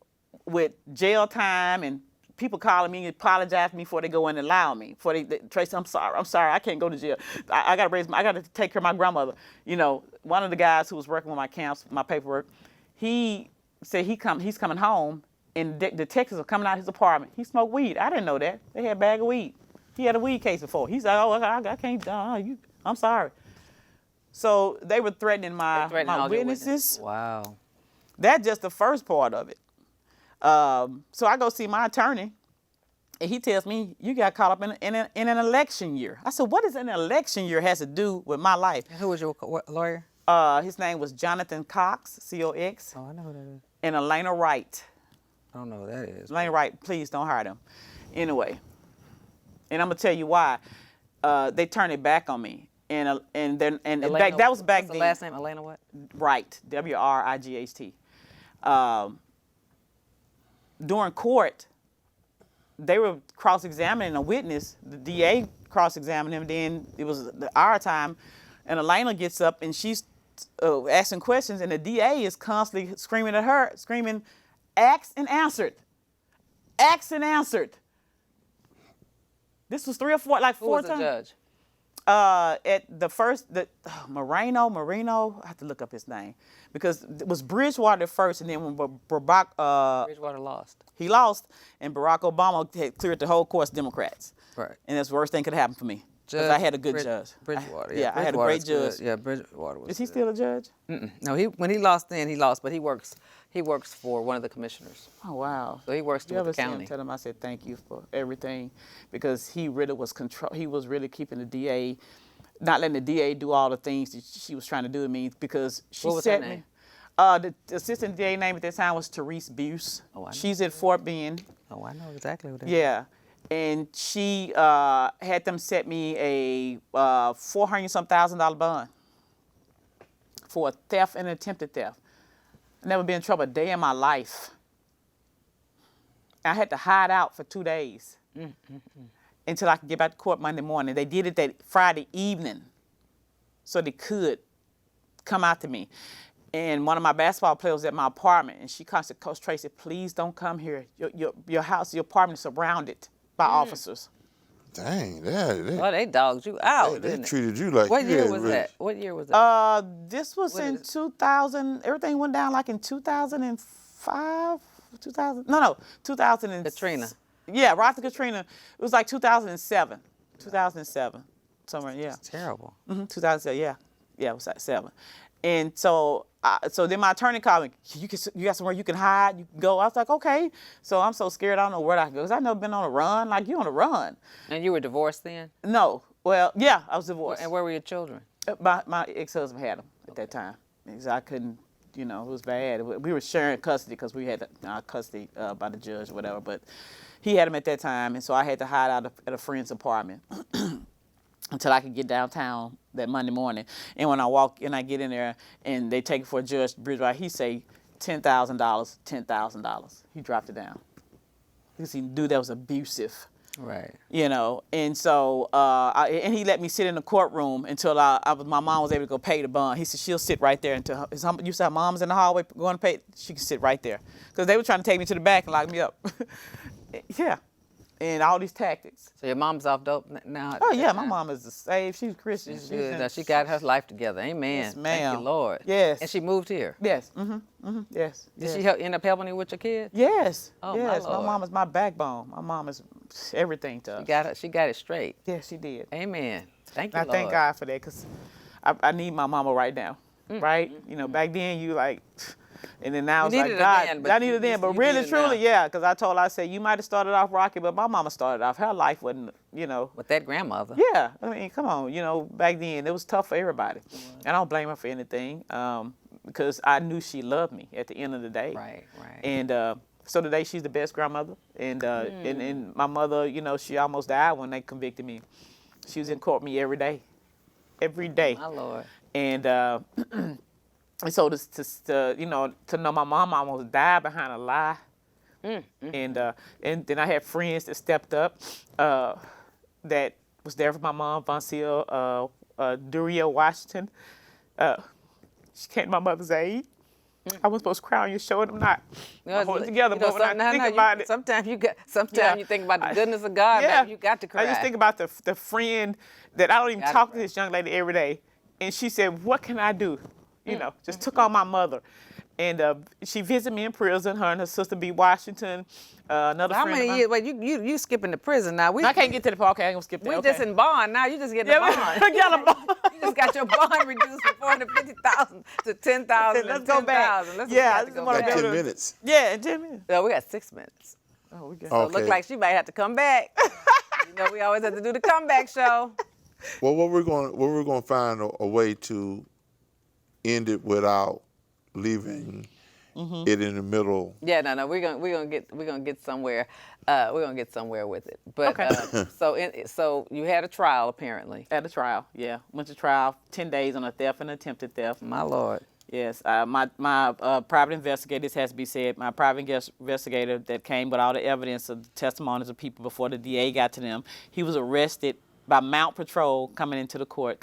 with jail time and people calling me, apologize to me before they go in and allow me. Before Tracy, I'm sorry, I can't go to jail. I got to take care of my grandmother. You know, one of the guys who was working with my camps, my paperwork, he said he's coming home, and the detectives are coming out of his apartment. He smoked weed. I didn't know that. They had a bag of weed. He had a weed case before. He said, "Oh, I can't. I'm sorry." So they were threatening my witnesses. Wow. That's just the first part of it. So I go see my attorney, and he tells me, "You got caught up in an election year." I said, "What does an election year has to do with my life?" And who was your lawyer? His name was Jonathan Cox, C-O-X. Oh, I know who that is. And Elena Wright. I don't know who that is. Elena Wright, please don't hire them. Anyway, and I'm gonna tell you why. They turned it back on me, and Elena, that was back what's then. the last name, Elena what? Wright, W-R-I-G-H-T. During court, they were cross-examining a witness. The DA cross-examined him. Then it was our time, and Elena gets up and she's asking questions, and the DA is constantly screaming at her, asked and answered. Asked and answered. This was 3 or 4, like 4 times. Who was the judge? At the first, Marino, I have to look up his name, because it was Bridgewater first, and then when Bridgewater lost. he lost, and Barack Obama had cleared the whole course Democrats. Right. And that's the worst thing could happen for me, because I had a good judge. Bridgewater. I had a great judge. Yeah, Bridgewater was. Is he still a judge? No, when he lost, he lost, but he works for one of the commissioners. Oh, wow. So he works You with ever the see him? county. Tell him I said thank you for everything, because he really was he was really keeping the DA, not letting the DA do all the things that she was trying to do to me, because she What was her set name? me. The assistant DA name at that time was Tracie Buse. Oh, I know. She's at Fort Bend. Oh, I know exactly who that is. Yeah. And she had them set me a $400,000 bond for a theft and attempted theft. I never been in trouble a day in my life. I had to hide out for 2 days until I could get back to court Monday morning. They did it that Friday evening so they could come out to me. And one of my basketball players was at my apartment, and she constantly, "Coach Tracy, please don't come here. Your house, your apartment is surrounded by officers." Dang, Oh, they dogged you out. they didn't they? treated you like What you year had was rich. that? What year was that? This was What in is it? 2000. Everything went down like in 2005, 2000. No, 2000. Katrina. Yeah, right after Katrina. It was like 2007. 2007, somewhere. Yeah. Terrible. 2007. Yeah, it was like 7. And so then my attorney called me. You got somewhere you can hide? You can go? I was like, okay. So I'm so scared I don't know where I can go, because I've never been on a run. Like, you on a run? And you were divorced then? No. Well, yeah, I was divorced. And where were your children? My ex-husband had them at that time. Because I couldn't, it was bad. We were sharing custody because we had custody by the judge or whatever. But he had them at that time, and so I had to hide out at a friend's apartment until I could get downtown that Monday morning. And when I walk and I get in there and they take it for a judge, Bridgewater, he say $10,000, $10,000. He dropped it down because he knew that was abusive. Right. And so and he let me sit in the courtroom until my mom was able to go pay the bond. He said she'll sit right there until you said mom's in the hallway going to pay. She can sit right there, because they were trying to take me to the back and lock me up. Yeah, and all these tactics. So your mom's off dope now? Oh yeah, my mom is saved. She's Christian. She's good. Now, she got her life together. Amen. Yes, ma'am. Thank you, Lord. Yes. And she moved here. Yes. Yes. Did she end up helping you with your kids? Yes. Oh, my yes. Lord. My mom is my backbone. My mom is everything to us. She got it straight. Yes, she did. Amen. Thank you, And I Lord. thank God for that, because I need my mama right now, right? Back then you like, and then now You it's like, needed it God, then, but I needed it then, but you really, need it truly, now. yeah, because I told her, I said, you might have started off rocky, but my mama started off, her life wasn't, With that grandmother. yeah, I mean, come on, back then it was tough for everybody. And I don't blame her for anything, because I knew she loved me at the end of the day. Right. And so today she's the best grandmother, and and my mother, she almost died when they convicted me. She was in court with me every day. My Lord. And and so to know my mom almost died behind a lie, and then I had friends that stepped up, that was there for my mom, Vonsil, Duria Washington. She came to my mother's aid. I wasn't supposed to cry on your shoulder. I'm not. You Hold it together, but when I think about it. Sometimes Yeah. you think about the goodness of God, baby, you got to cry. I just think about the friend that I don't even Gotta talk cry. to this young lady every day. And she said, what can I do? You know, just took on my mother. And she visited me in prison, her and her sister B. Washington, another How friend many of mine. years? Wait, you skipping the prison now? I can't get to the part. Okay, I ain't gonna skip that. We okay. just in bond now. You just getting a bond. we got a bond. You just got your bond reduced from 450,000 to 10,000. Let's go back. Let's Yeah, I go just wanna back. Like go 10 to- minutes. Yeah, in 10 minutes. No, we got 6 minutes. Oh, we got. So it look like she might have to come back. You know, we always have to do the comeback show. Well, what we're going to find a way to end it without leaving it in the middle. Yeah, no, we're gonna get somewhere. We're gonna get somewhere with it. But Okay. so you had a trial apparently. At the trial, yeah. Went to trial 10 days on a theft and attempted theft. My Lord. Yes, my private investigator, this has to be said, my private investigator that came with all the evidence of the testimonies of people before the DA got to them, he was arrested by Mount Patrol coming up to the court.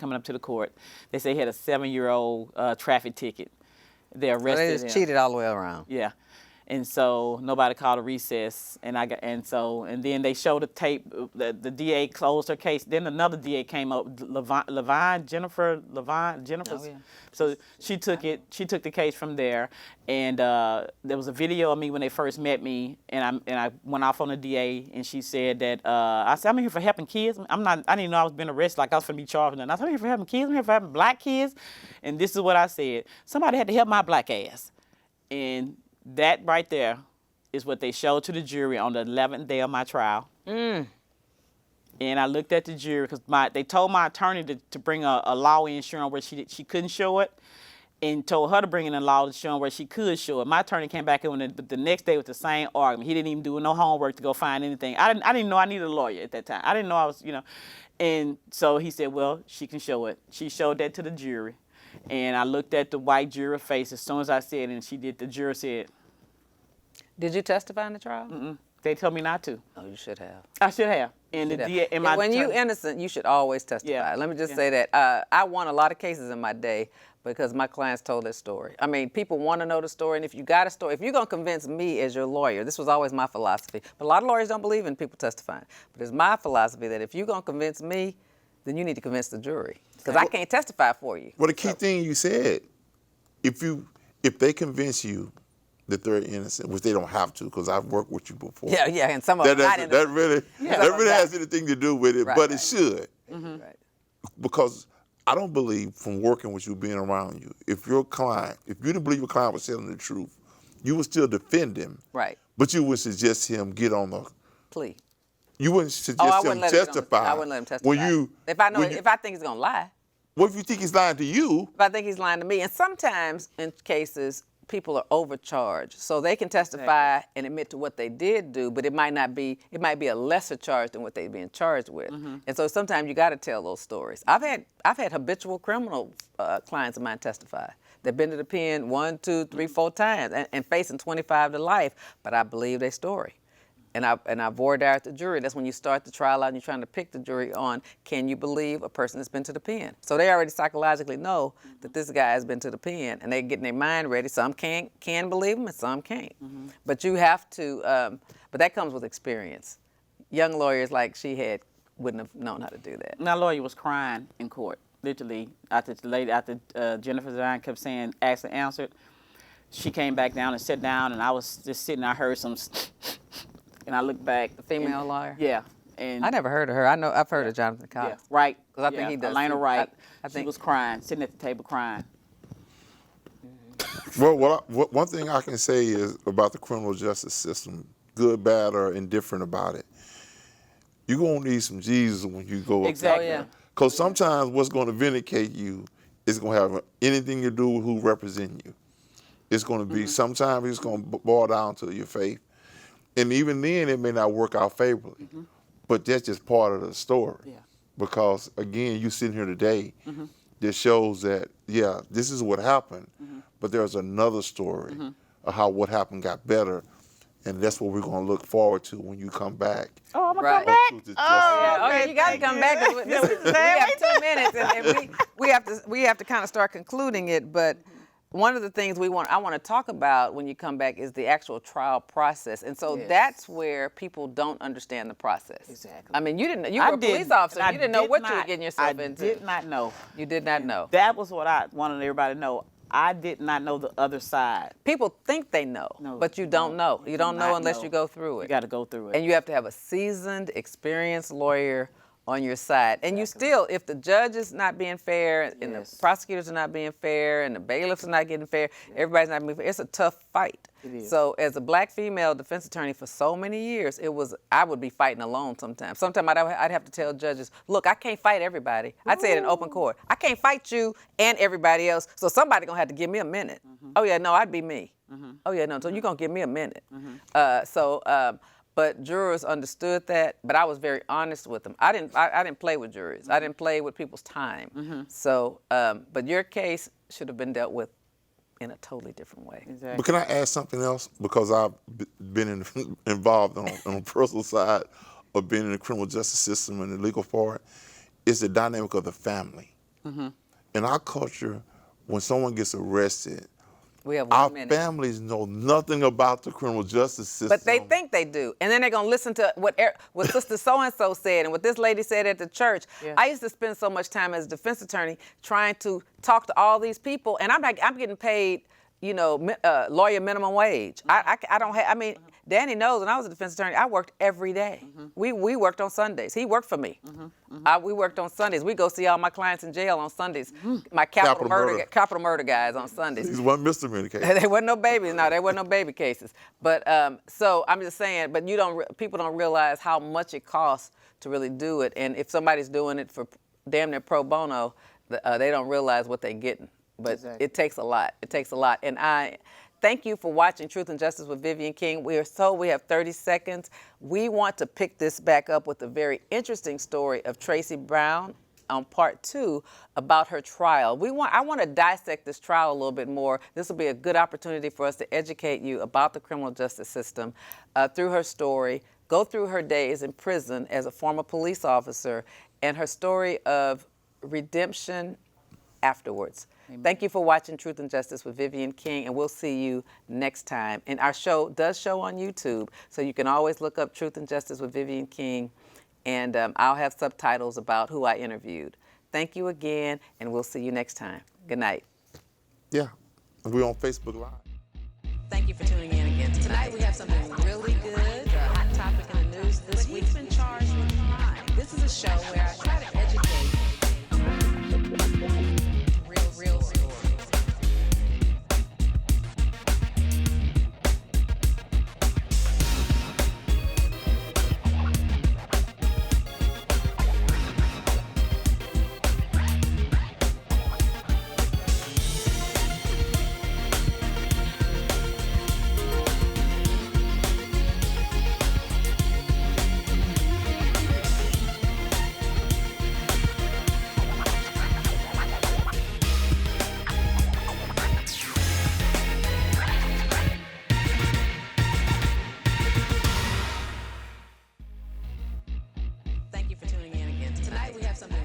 They say he had a 7-year-old traffic ticket. They So arrested they just him. cheated all the way around. Yeah. And so nobody called a recess, and then they showed the tape. The DA closed her case. Then another DA came up, Jennifer. Oh, yeah. So she took it. She took the case from there, and there was a video of me when they first met me, and I went off on the DA, and she said that I said I'm here for helping kids. I didn't even know I was being arrested, like I was going to be charged. And I said I'm here for helping kids. I'm here for helping black kids, and this is what I said: somebody had to help my black ass, and that right there is what they showed to the jury on the 11th day of my trial. And I looked at the jury because they told my attorney to bring a law insurance where she couldn't show it, and told her to bring in a law insurance where she could show it. My attorney came back in the next day with the same argument. He didn't even do no homework to go find anything. I didn't know I needed a lawyer at that time. I didn't know I was, And so he said, well, she can show it. She showed that to the jury. And I looked at the white juror face as soon as I said it, and she did. The juror said, Did you testify in the trial? they told me not to. Oh, you should have. I should have. And the DA, and my When you're attorney- innocent, you should always testify. Yeah. Let me just Yeah. say that. I won a lot of cases in my day because my clients told their story. I mean, people want to know the story, and if you got a story, if you're going to convince me as your lawyer, this was always my philosophy. But a lot of lawyers don't believe in people testifying. But it's my philosophy that if you're going to convince me, then you need to convince the jury. Because I can't testify for you. Well, the key thing you said, if they convince you that they're innocent, which they don't have to, because I've worked with you before. Yeah, and some of them not innocent. That really has anything to do with it, Right, but it right. should. Right. Because I don't believe from working with you, being around you, if you didn't believe your client was telling the truth, you would still defend him. Right. But you would suggest him get on the, Plea. you wouldn't I suggest him wouldn't let him testify. I wouldn't let him testify. When if I think he's gonna lie. what if you think he's lying to you? If I think he's lying to me, and sometimes in cases people are overcharged, so they can testify and admit to what they did do, but it might be a lesser charge than what they're being charged with. And so sometimes you got to tell those stories. I've had habitual criminal clients of mine testify. They've been to the pen 1, 2, 3, 4 times and facing 25 to life, but I believe their story. And I voir dire at the jury. That's when you start the trial out and you're trying to pick the jury on, can you believe a person that's been to the pen? So they already psychologically know that this guy has been to the pen, and they're getting their mind ready. Some can believe him and some can't. But you have to, but that comes with experience. Young lawyers like she had wouldn't have known how to do that. My lawyer was crying in court, literally. After Jennifer Devine kept saying, asked and answered, she came back down and sat down, and I was just sitting. I heard some, and I looked back. The female lawyer? Yeah. And I never heard of her. I've heard of Jonathan Cox. yeah, Wright. 'Cause I think he does Elena too. Wright. I think she was crying, sitting at the table crying. Well, one thing I can say is about the criminal justice system, good, bad, or indifferent about it, you're going to need some Jesus when you go up Exactly. there. Oh, yeah. Because sometimes what's going to vindicate you is going to have anything to do with who represent you. It's going to be, sometimes it's going to boil down to your faith. And even then, it may not work out favorably. But that's just part of the story. Yeah. Because, again, you sitting here today, that shows that, yeah, this is what happened, but there's another story of how what happened got better. And that's what we're going to look forward to when you come back. Oh, I'm going Right. to come back? Truth is Yeah, okay, you got to thank come you. back. 'Cause we have 2 minutes, and we have to kind of start concluding it. But one of the things I want to talk about when you come back is the actual trial process. And so Yes. that's where people don't understand the process. Exactly. I mean, you were I a police didn't, officer. and I You didn't know did what you were not- getting yourself I into. did not know. You did not know. That was what I wanted everybody to know. I did not know the other side. People think they know, No, but you don't know. You don't know not unless know. you go through it. You got to go through it. And you have to have a seasoned, experienced lawyer on your side. And you still, if the judge is not being fair, and Yes. the prosecutors are not being fair, and the bailiffs are not getting fair, everybody's not being fair, it's a tough fight. It is. So as a black female defense attorney for so many years, I would be fighting alone sometimes. Sometimes I'd have to tell judges, look, I can't fight everybody. I'd say it in open court. I can't fight you and everybody else, so somebody gonna have to give me a minute. Oh yeah, no, I'd be me. Oh yeah, no, so you're gonna give me a minute. But jurors understood that, but I was very honest with them. I didn't play with juries. I didn't play with people's time. So, but your case should have been dealt with in a totally different way. Exactly. But can I add something else? Because I've been involved on the personal side of being in the criminal justice system and the legal part, is the dynamic of the family. In our culture, when someone gets arrested, We have our 1 minute. families know nothing about the criminal justice system. But they think they do. And then they're going to listen to what Sister So-and-so said and what this lady said at the church. Yeah. I used to spend so much time as a defense attorney trying to talk to all these people, and I'm getting paid, lawyer minimum wage. I don't have, I mean, Danny knows when I was a defense attorney, I worked every day. We worked on Sundays. He worked for me. We worked on Sundays. We go see all my clients in jail on Sundays. My capital murder guys on Sundays. These one misdemeanor case. There wasn't no babies. No, there wasn't no baby cases. But so I'm just saying. But people don't realize how much it costs to really do it. And if somebody's doing it for damn near pro bono, they don't realize what they're getting. But Exactly. it takes a lot. It takes a lot. And I thank you for watching Truth and Justice with Vivian King. We have 30 seconds. We want to pick this back up with a very interesting story of Tracie Brown on part 2 about her trial. I want to dissect this trial a little bit more. This will be a good opportunity for us to educate you about the criminal justice system through her story, go through her days in prison as a former police officer, and her story of redemption afterwards. Amen. Thank you for watching Truth and Justice with Vivian King, and we'll see you next time. And our show does show on YouTube, so you can always look up Truth and Justice with Vivian King, and I'll have subtitles about who I interviewed. Thank you again, and we'll see you next time. Good night. Yeah, we're on Facebook Live. Thank you for tuning in again. Tonight we have something really good, a hot topic in the news this week. He's been charged with crime. This is a show where I try to educate real stories. Thank you for tuning in again. Tonight we have something